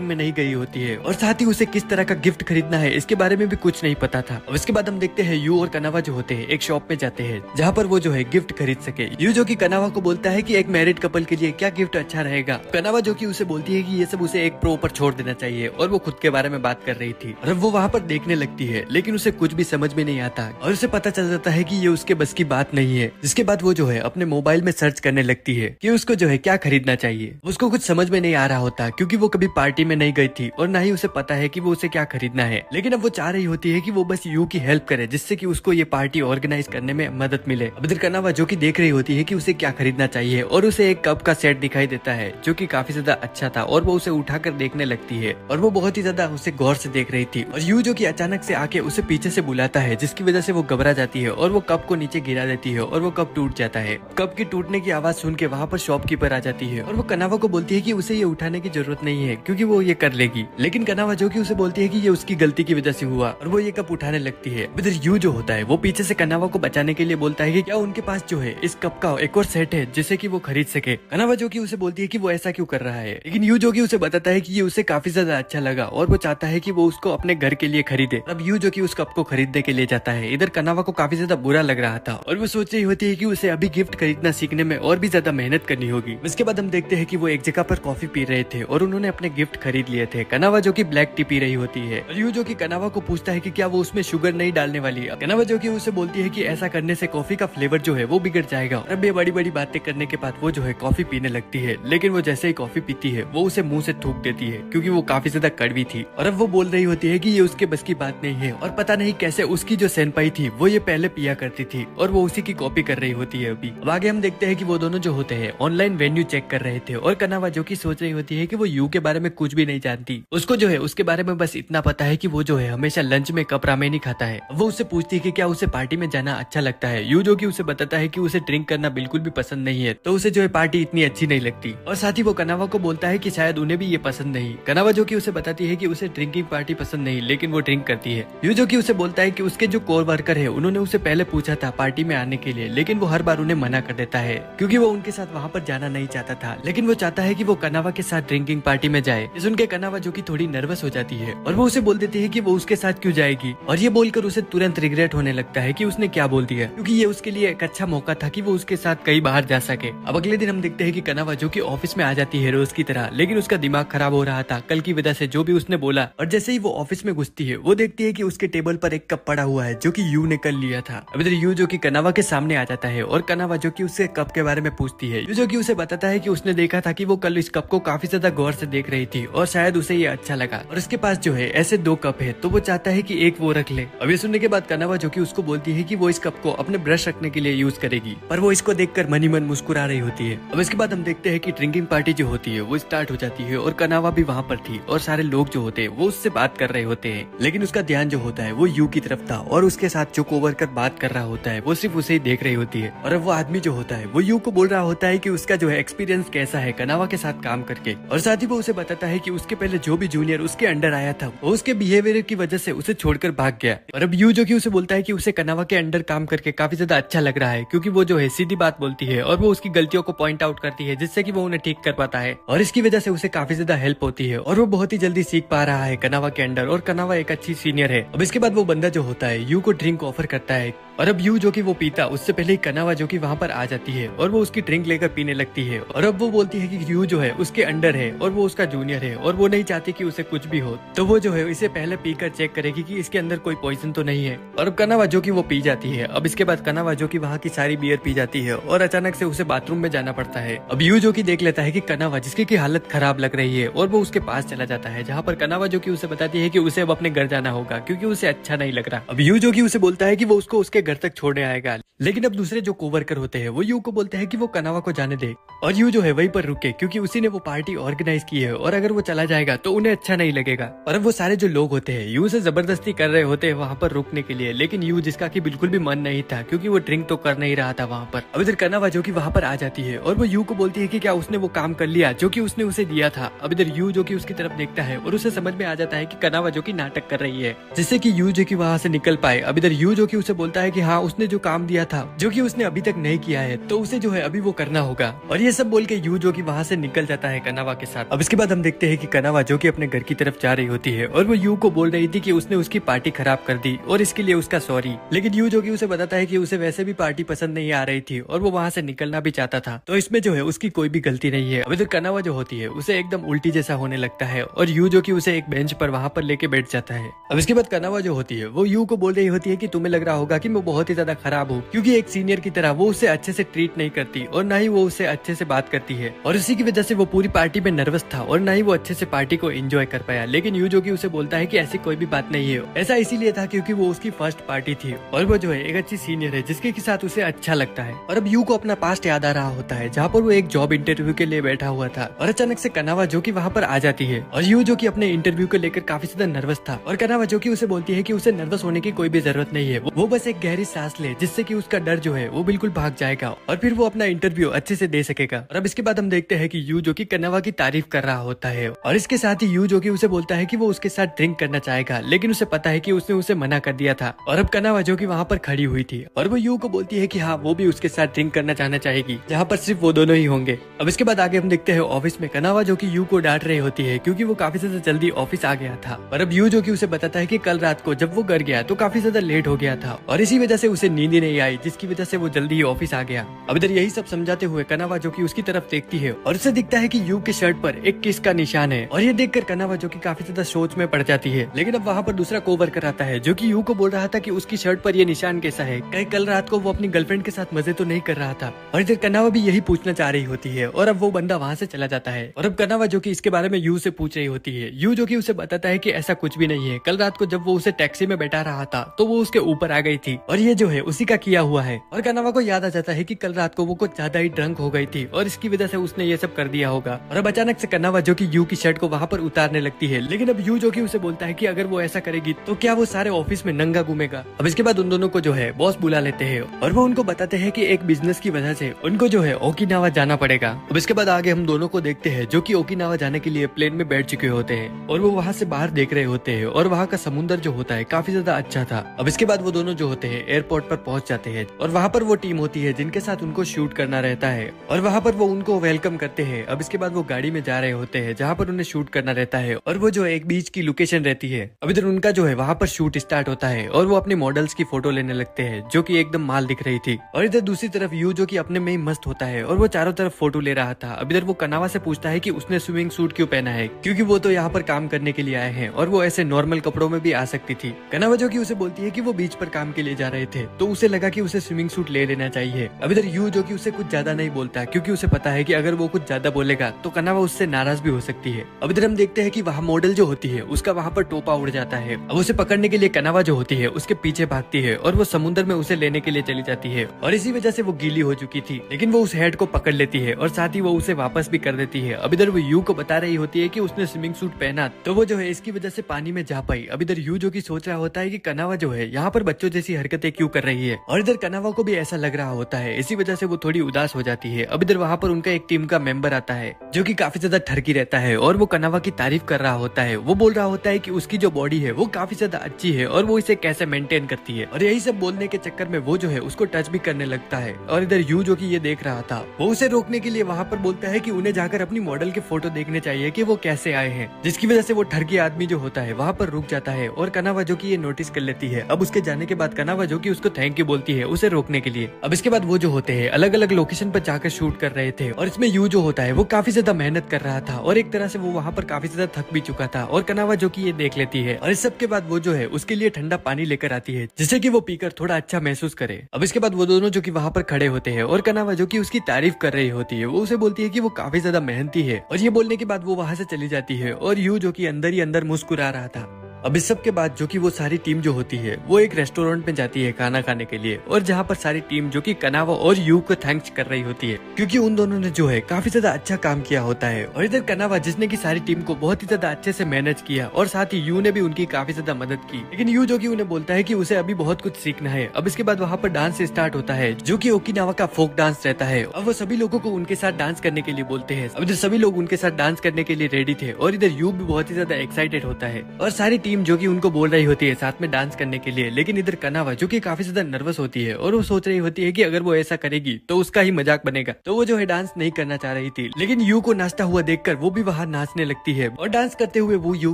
में नहीं गई होती है, और साथ ही उसे किस तरह का गिफ्ट खरीदना है इसके बारे में भी कुछ नहीं पता था। अब इसके बाद हम देखते हैं यू और कनावा जो होते हैं एक शॉप में जाते हैं जहाँ पर वो जो है गिफ्ट खरीद सके। यू जो कि कनावा को बोलता है कि एक मैरिड कपल के लिए क्या गिफ्ट अच्छा रहेगा। कनावा जो कि उसे बोलती है कि ये सब उसे एक प्रो पर छोड़ देना चाहिए, और वो खुद के बारे में बात कर रही थी। और अब वो वहाँ पर देखने लगती है लेकिन उसे कुछ भी समझ में नहीं आता और उसे पता चल जाता है कि ये उसके बस की बात नहीं है। जिसके बाद वो जो है अपने मोबाइल में सर्च करने लगती है कि उसको जो है क्या खरीदना चाहिए। उसको कुछ समझ में नहीं आ रहा होता क्योंकि वो कभी पार्टी में नहीं गई थी और ना ही उसे पता है कि वो उसे क्या खरीदना है, लेकिन अब वो चाह रही होती है कि वो बस यू की हेल्प करे जिससे कि उसको ये पार्टी ऑर्गेनाइज करने में मदद मिले। अब इधर कनावा जो कि देख रही होती है कि उसे क्या खरीदना चाहिए और उसे एक कप का सेट दिखाई देता है जो कि काफी ज्यादा अच्छा था, और वो उसे उठाकर देखने लगती है और वो बहुत ही ज्यादा उसे गौर से देख रही थी। और यू जो कि अचानक से आके उसे पीछे से बुलाता है जिसकी वजह से वो घबरा जाती है और वो कप को नीचे गिरा देती है और वो कप टूट जाता है। कप की टूटने की आवाज सुन के वहाँ पर शॉपकीपर आ जाती है और वो कनावा को बोलती है कि उसे ये उठाने की जरूरत नहीं है क्योंकि वो ये कर लेगी, लेकिन कनावा जो कि उसे बोलती है कि ये उसकी गलती की वजह से हुआ और वो ये कप उठाने लगती है। इधर यू जो होता है वो पीछे से कनावा को बचाने के लिए बोलता है कि क्या उनके पास जो है इस कप का एक और सेट है जिसे कि वो खरीद सके। कनावा जो कि उसे बोलती है कि वो ऐसा क्यों कर रहा है, लेकिन यू जो कि उसे बताता है कि ये उसे काफी ज्यादा अच्छा लगा और वो चाहता है कि वो उसको अपने घर के लिए खरीदे। अब यू जो कि उस कप को खरीदने के लिए जाता है। इधर कनावा को काफी ज्यादा बुरा लग रहा था और वो सोच रही होती है कि उसे अभी गिफ्ट खरीदना सीखने में और भी ज्यादा मेहनत करनी होगी। इसके बाद हम देखते हैं कि वो एक जगह पर कॉफी पी रहे थे और उन्होंने अपने गिफ्ट खरीद लिए थे। कनावा जो कि ब्लैक टी पी रही होती है और यू जो कि कनावा को पूछता है कि क्या वो उसमें शुगर नहीं डालने वाली है। कनावा जो कि उसे बोलती है कि ऐसा करने से कॉफी का फ्लेवर जो है वो बिगड़ जाएगा। और अब ये बड़ी बड़ी बातें करने के बाद वो जो है कॉफी पीने लगती है, लेकिन वो जैसे ही कॉफी पीती है वो उसे मुंह से थूक देती है क्योंकि वो काफी ज्यादा कड़वी थी। और अब वो बोल रही होती है कि ये उसके बस की बात नहीं है और पता नहीं कैसे उसकी जो सेनपाई थी वो ये पहले पिया करती थी और वो उसी की कॉपी कर रही होती है। अभी अब आगे हम देखते हैं कि वो दोनों जो होते हैं ऑनलाइन वेन्यू चेक कर रहे थे और कनावा जो कि सोच रही होती है कि वो यू के बारे में कुछ भी नहीं जानती। उसको जो है उसके बारे में बस इतना पता है कि वो जो है हमेशा लंच में कप रामेन ही खाता है। वो उससे पूछती है कि क्या उसे पार्टी में जाना अच्छा लगता है। यू जो कि उसे बताता है कि उसे ड्रिंक करना बिल्कुल भी पसंद नहीं है, तो उसे जो है पार्टी इतनी अच्छी नहीं लगती। और साथ ही वो कनावा को बोलता है कि शायद उन्हें भी ये पसंद नहीं। कनावा जो कि उसे बताती है कि उसे ड्रिंकिंग पार्टी पसंद नहीं, लेकिन वो ड्रिंक करती है। यू जो कि उसे बोलता है कि उसके जो कोर वर्कर है उन्होंने उसे पहले पूछा था पार्टी में आने के लिए, लेकिन वो हर बार उन्हें मना कर देता है क्योंकि वो उनके साथ वहाँ पर जाना नहीं चाहता था, लेकिन वो चाहता है कि वो कनावा के साथ ड्रिंकिंग पार्टी में जाए। ये सुन के कनावा जो कि थोड़ी नर्वस हो जाती है और वो उसे बोल देती है कि वो उसके साथ क्यों जाएगी, और ये बोलकर उसे तुरंत रिग्रेट होने लगता है कि उसने क्या बोल दिया, क्योंकि ये उसके लिए एक अच्छा मौका था कि वो उसके साथ कहीं बाहर जा सके। अब अगले दिन हम देखते हैं कि कनावा जो कि ऑफिस में आ जाती है रोज की तरह, लेकिन उसका दिमाग खराब हो रहा था कल की वजह से जो भी उसने बोला। और जैसे ही वो ऑफिस में घुसती है वो देखती है कि उसके टेबल पर एक कप पड़ा हुआ है जो कि यू ने कल लिया था। अब इधर यू जो कि कनावा के सामने आ जाता है और कनावा जो कि उससे कप के बारे में पूछती है। यू जो कि उसे बताता है कि उसने देखा था कि वो कल इस कप को काफी ज्यादा गौर से देख रही थी और शायद उसे ये अच्छा लगा, और उसके पास जो है ऐसे 2 कप है तो वो चाहता है कि एक वो रख ले। अब ये सुनने के बाद कनावा जो कि उसको बोलती है कि वो इस कप को अपने ब्रश रखने के लिए यूज करेगी, पर वो इसको देखकर मन ही मन मुस्कुरा रही होती है। अब इसके बाद हम देखते हैं कि ड्रिंकिंग पार्टी जो होती है वो स्टार्ट हो जाती है और कनावा भी वहाँ पर थी और सारे लोग जो होते हैं वो उससे बात कर रहे होते हैं, लेकिन उसका ध्यान जो होता है वो यू की तरफ था और उसके साथ जो कोवर्कर बात कर रहा होता है वो सिर्फ उसे ही देख रही होती है। और अब वो आदमी जो होता है वो यू को बोल रहा होता है कि उसका जो है एक्सपीरियंस कैसा है कनावा के साथ काम करके, और साथ ही वो उसे बताता है कि उसके पहले जो भी जूनियर उसके अंडर आया था वो उसके बिहेवियर की वजह से उसे छोड़कर भाग गया। और अब यू जो कि उसे बोलता है कि उसे कनावा के अंडर काम करके काफी ज्यादा अच्छा लग रहा है क्योंकि वो जो है सीधी बात बोलती है और वो उसकी गलतियों को पॉइंट आउट करती है जिससे कि वो उन्हें ठीक कर पाता है, और इसकी वजह से उसे काफी ज्यादा हेल्प होती है और वो बहुत ही जल्दी सीख पा रहा है कनावा के अंडर, और कनावा एक अच्छी सीनियर है। अब इसके बाद वो बंदा जो होता है यू को ड्रिंक ऑफर करता है और अब यू जो कि वो पीता उससे पहले ही कनावा जो कि वहाँ पर आ जाती है और वो उसकी ड्रिंक लेकर पीने लगती है। और अब वो बोलती है कि यू जो है उसके अंडर है और वो उसका जूनियर है और वो नहीं चाहती कि उसे कुछ भी हो, तो वो जो है इसे पहले पीकर चेक करेगी कि इसके अंदर कोई पॉइजन तो नहीं है। और अब कनावा जो कि वो पी जाती है। अब इसके बाद कनावा जो कि वहाँ की सारी बियर पी जाती है और अचानक से उसे बाथरूम में जाना पड़ता है। अब यू जो कि देख लेता है कि कनावा जिसकी की हालत खराब लग रही है और वो उसके पास चला जाता है, जहाँ पर कनावा जो कि उसे बताती है कि उसे अब अपने घर जाना होगा क्योंकि उसे अच्छा नहीं लग रहा। अब यू जो कि उसे बोलता है कि वो उसको उसके घर तक छोड़ने आएगा, लेकिन अब दूसरे जो कोवर्कर होते हैं वो यू को बोलते हैं कि वो कनावा को जाने दे और यू जो है वहीं पर रुके क्योंकि उसी ने वो पार्टी ऑर्गेनाइज की है और अगर वो चला जाएगा तो उन्हें अच्छा नहीं लगेगा। और अब वो सारे जो लोग होते हैं यू से जबरदस्ती कर रहे होते हैं वहाँ पर रुकने के लिए, लेकिन यू जिसका कि बिल्कुल भी मन नहीं था क्योंकि वो ड्रिंक तो कर नहीं रहा था वहाँ पर। अब इधर कनावा जो कि वहाँ पर आ जाती है और वो यू को बोलती है कि क्या उसने वो काम कर लिया जो कि उसने उसे दिया था। अब इधर यू जो कि उसकी तरफ देखता है और उसे समझ में आ जाता है कि कनावा जो कि नाटक कर रही है जिससे कि यू जो कि वहाँ से निकल पाए। अब इधर यू जो कि उसे बोलता है कि हाँ उसने जो काम दिया था जो कि उसने अभी तक नहीं किया है तो उसे जो है अभी वो करना होगा। और ये सब बोल के यू जो कि वहाँ से निकल जाता है कनावा के साथ। अब इसके बाद हम देखते हैं कि कनावा जो कि अपने घर की तरफ जा रही होती है और वो यू को बोल रही थी कि उसने उसकी पार्टी खराब कर दी और इसके लिए उसका सॉरी, लेकिन यू जो कि उसे बताता है कि उसे वैसे भी पार्टी पसंद नहीं आ रही थी और वो वहाँ से निकलना भी चाहता था, तो इसमें जो है उसकी कोई भी गलती नहीं है। अब इधर कनावा जो होती है उसे एकदम उल्टी जैसा होने लगता है और यू जो कि उसे एक बेंच पर वहाँ पर लेके बैठ जाता है। अब इसके बाद कनावा जो होती है वो यू को बोल रही होती है कि तुम्हें लग रहा होगा कि मैं बहुत ही ज्यादा खराब हूँ क्योंकि एक सीनियर की तरह वो उसे अच्छे से ट्रीट नहीं करती और ना ही वो उसे अच्छे से बात करती है और इसी की वजह से वो पूरी पार्टी में नर्वस था और ना ही वो अच्छे से पार्टी को एंजॉय कर पाया। लेकिन यू जो कि उसे बोलता है कि ऐसी कोई भी बात नहीं है, ऐसा इसीलिए था क्योंकि वो उसकी फर्स्ट पार्टी थी और वो जो है एक अच्छी सीनियर है जिसके साथ उसे अच्छा लगता है। और अब यू को अपना पास्ट याद आ रहा होता है जहाँ पर वो एक जॉब इंटरव्यू के लिए बैठा हुआ था और अचानक से कनावा जो कि वहाँ पर आ जाती है और यू जो कि अपने इंटरव्यू को लेकर काफी ज्यादा नर्वस था और कनावा जो कि उसे बोलती है कि उसे नर्वस होने की कोई भी जरूरत नहीं है, वो बस एक गहरी सांस ले जिससे कि उसका डर जो है वो बिल्कुल भाग जाएगा और फिर वो अपना इंटरव्यू अच्छे से दे सकेगा। और अब इसके बाद हम देखते हैं कि यू जो कि कनावा की तारीफ कर रहा होता है और इसके साथ ही यू जो कि उसे बोलता है कि वो उसके साथ ड्रिंक करना चाहेगा, लेकिन उसे पता है कि उसने उसे मना कर दिया था। और अब कनावा जो कि वहाँ पर खड़ी हुई थी और वो यू को बोलती है कि हाँ वो भी उसके साथ ड्रिंक करना चाहना चाहेगी, जहाँ पर सिर्फ वो दोनों ही होंगे। अब इसके बाद आगे हम देखते हैं ऑफिस में कनावा जो कि यू को डांट रही होती है क्योंकि वो काफी ज्यादा जल्दी ऑफिस आ गया था। और अब यू जो कि उसे बताता है कि कल रात को जब वो घर गया तो काफी ज्यादा लेट हो गया था और इसी वजह से उसे नींद ही नहीं आई जिसकी वजह से वो जल्दी ही ऑफिस आ गया। अब इधर यही सब समझाते हुए कनावा जो कि उसकी तरफ देखती है और उसे दिखता है कि यू के शर्ट पर एक किस का निशान है और ये देखकर कनावा जो कि काफी ज्यादा सोच में पड़ जाती है। लेकिन अब वहाँ पर दूसरा कोवर्कर आता है जो कि यू को बोल रहा था कि उसकी शर्ट पर ये निशान कैसा है, कहीं कल रात को वो अपनी गर्लफ्रेंड के साथ मजे तो नहीं कर रहा था। और इधर कनावा भी यही पूछना चाह रही होती है और अब वो बंदा वहाँ से चला जाता है। और अब कनावा जो कि इसके बारे में यू से पूछ रही होती है, यू जो कि उसे बताता है कि ऐसा कुछ भी नहीं है, कल रात को जब वो उसे टैक्सी में बैठा रहा था तो वो उसके ऊपर आ गई थी और ये जो है उसी का किया हुआ है। और कनावा को याद आ जाता है कि कल रात को वो कुछ ज्यादा ही ड्रंक हो गई थी और इसकी वजह से उसने ये सब कर दिया होगा। और अब अचानक से कनावा जो कि यू की शर्ट को वहाँ पर उतारने लगती है, लेकिन अब यू जो कि उसे बोलता है कि अगर वो ऐसा करेगी तो क्या वो सारे ऑफिस में नंगा घूमेगा। अब इसके बाद उन दोनों को जो है बॉस बुला लेते हैं और वो उनको बताते हैं कि एक बिजनेस की वजह से उनको जो है ओकिनावा जाना पड़ेगा। अब इसके बाद आगे हम दोनों को देखते हैं जो कि ओकिनावा जाने के लिए प्लेन में बैठ चुके होते हैं और वो वहाँ से बाहर देख रहे होते हैं और वहाँ का समुद्र जो होता है काफी ज्यादा अच्छा था। अब इसके बाद वो दोनों जो होते हैं एयरपोर्ट पर पहुंच जाते हैं और वहाँ पर वो टीम होती है जिनके साथ उनको शूट करना रहता है और वहाँ पर वो उनको वेलकम करते हैं। अब इसके बाद वो गाड़ी में जा रहे होते हैं जहाँ पर उन्हें शूट करना रहता है और वो जो एक बीच की लोकेशन रहती है। अब इधर उनका जो है वहाँ पर शूट स्टार्ट होता है और वो अपने मॉडल्स की फोटो लेने लगते हैं जो कि एकदम माल दिख रही थी। और इधर दूसरी तरफ यू जो कि अपने में ही मस्त होता है और वो चारों तरफ फोटो ले रहा था। अब इधर वो कनावा से पूछता है कि उसने स्विमिंग सूट क्यों पहना है, क्योंकि वो तो यहाँ पर काम करने के लिए आए हैं और वो ऐसे नॉर्मल कपड़ों में भी आ सकती थी। कनावा जो कि उसे बोलती है कि वो बीच पर काम के लिए जा रहे थे तो उसे लगा कि उसे स्विमिंग सूट ले लेना चाहिए। अब इधर यू जो कि उसे कुछ ज्यादा नहीं बोलता क्योंकि उसे पता है कि अगर वो कुछ ज्यादा बोलेगा तो कनावा उससे नाराज भी हो सकती है। अब इधर हम देखते हैं कि वहाँ मॉडल जो होती है उसका वहाँ पर टोपा उड़ जाता है। अब उसे पकड़ने के लिए कनावा जो होती है उसके पीछे भागती है और वो समुद्र में उसे लेने के लिए चली जाती है और इसी वजह से वो गीली हो चुकी थी, लेकिन वो उस हेड को पकड़ लेती है और साथ ही वो उसे वापस भी कर देती है। अब इधर वो यू को बता रही होती है कि उसने स्विमिंग सूट पहना तो वो जो है इसकी वजह से पानी में जा पाई। अब इधर यू जो की सोच रहा होता है कि कनावा जो है यहाँ पर बच्चों जैसी हरकतें क्यों कर रही है और इधर इधर कनावा को भी ऐसा लग रहा होता है, इसी वजह से वो थोड़ी उदास हो जाती है। अब इधर वहाँ पर उनका एक टीम का मेंबर आता है जो कि काफी ज्यादा ठरकी रहता है और वो कनावा की तारीफ कर रहा होता है। वो बोल रहा होता है कि उसकी जो बॉडी है वो काफी ज्यादा अच्छी है और वो इसे कैसे मेंटेन करती है, और यही सब बोलने के चक्कर में वो जो है उसको टच भी करने लगता है। और इधर यू जो कि ये देख रहा था, वो उसे रोकने के लिए वहाँ पर बोलता है कि उन्हें जाकर अपनी मॉडल के फोटो देखने चाहिए कि वो कैसे आए हैं, जिसकी वजह से वो ठरकी आदमी जो होता है वहाँ पर रुक जाता है और कनावा जो कि ये नोटिस कर लेती है। अब उसके जाने के बाद कनावा जो कि उसको थैंक यू बोलती है उसे रोकने के लिए। अब इसके बाद वो जो होते हैं अलग अलग लोकेशन पर जाकर शूट कर रहे थे, और इसमें यू जो होता है वो काफी ज्यादा मेहनत कर रहा था और एक तरह से वो वहाँ पर काफी ज्यादा थक भी चुका था। और कनावा जो कि ये देख लेती है और इस सब के बाद वो जो है उसके लिए ठंडा पानी लेकर आती है जिससे कि वो पीकर थोड़ा अच्छा महसूस करे। अब इसके बाद वो दोनों जो कि वहाँ पर खड़े होते हैं और कनावा जो कि उसकी तारीफ कर रही होती है, वो उसे बोलती है कि वो काफी ज्यादा मेहनती है, और ये बोलने के बाद वो वहाँ से चली जाती है और यू जो कि अंदर ही अंदर मुस्कुरा रहा था। अब इस सब के बाद जो कि वो सारी टीम जो होती है वो एक रेस्टोरेंट में जाती है खाना खाने के लिए, और जहाँ पर सारी टीम जो कि कनावा और यू को थैंक्स कर रही होती है क्योंकि उन दोनों ने जो है काफी ज्यादा अच्छा काम किया होता है। और इधर कनावा जिसने की सारी टीम को बहुत ही ज्यादा अच्छे से मैनेज किया और साथ ही यू ने भी उनकी काफी ज्यादा मदद की, लेकिन यू जो कि उन्हें बोलता है कि उसे अभी बहुत कुछ सीखना है। अब इसके बाद वहाँ पर डांस स्टार्ट होता है जो कि ओकिनावा का फोक डांस रहता है। अब वो सभी लोगों को उनके साथ डांस करने के लिए बोलते हैं। अब इधर सभी लोग उनके साथ डांस करने के लिए रेडी थे और इधर यू भी बहुत ही ज्यादा एक्साइटेड होता है और सारी टीम जो कि उनको बोल रही होती है साथ में डांस करने के लिए। लेकिन इधर कनावा जो कि काफी ज्यादा नर्वस होती है और वो सोच रही होती है कि अगर वो ऐसा करेगी तो उसका ही मजाक बनेगा, तो वो जो है डांस नहीं करना चाह रही थी। लेकिन यू को नाचता हुआ देखकर वो भी वहाँ नाचने लगती है और डांस करते हुए वो यू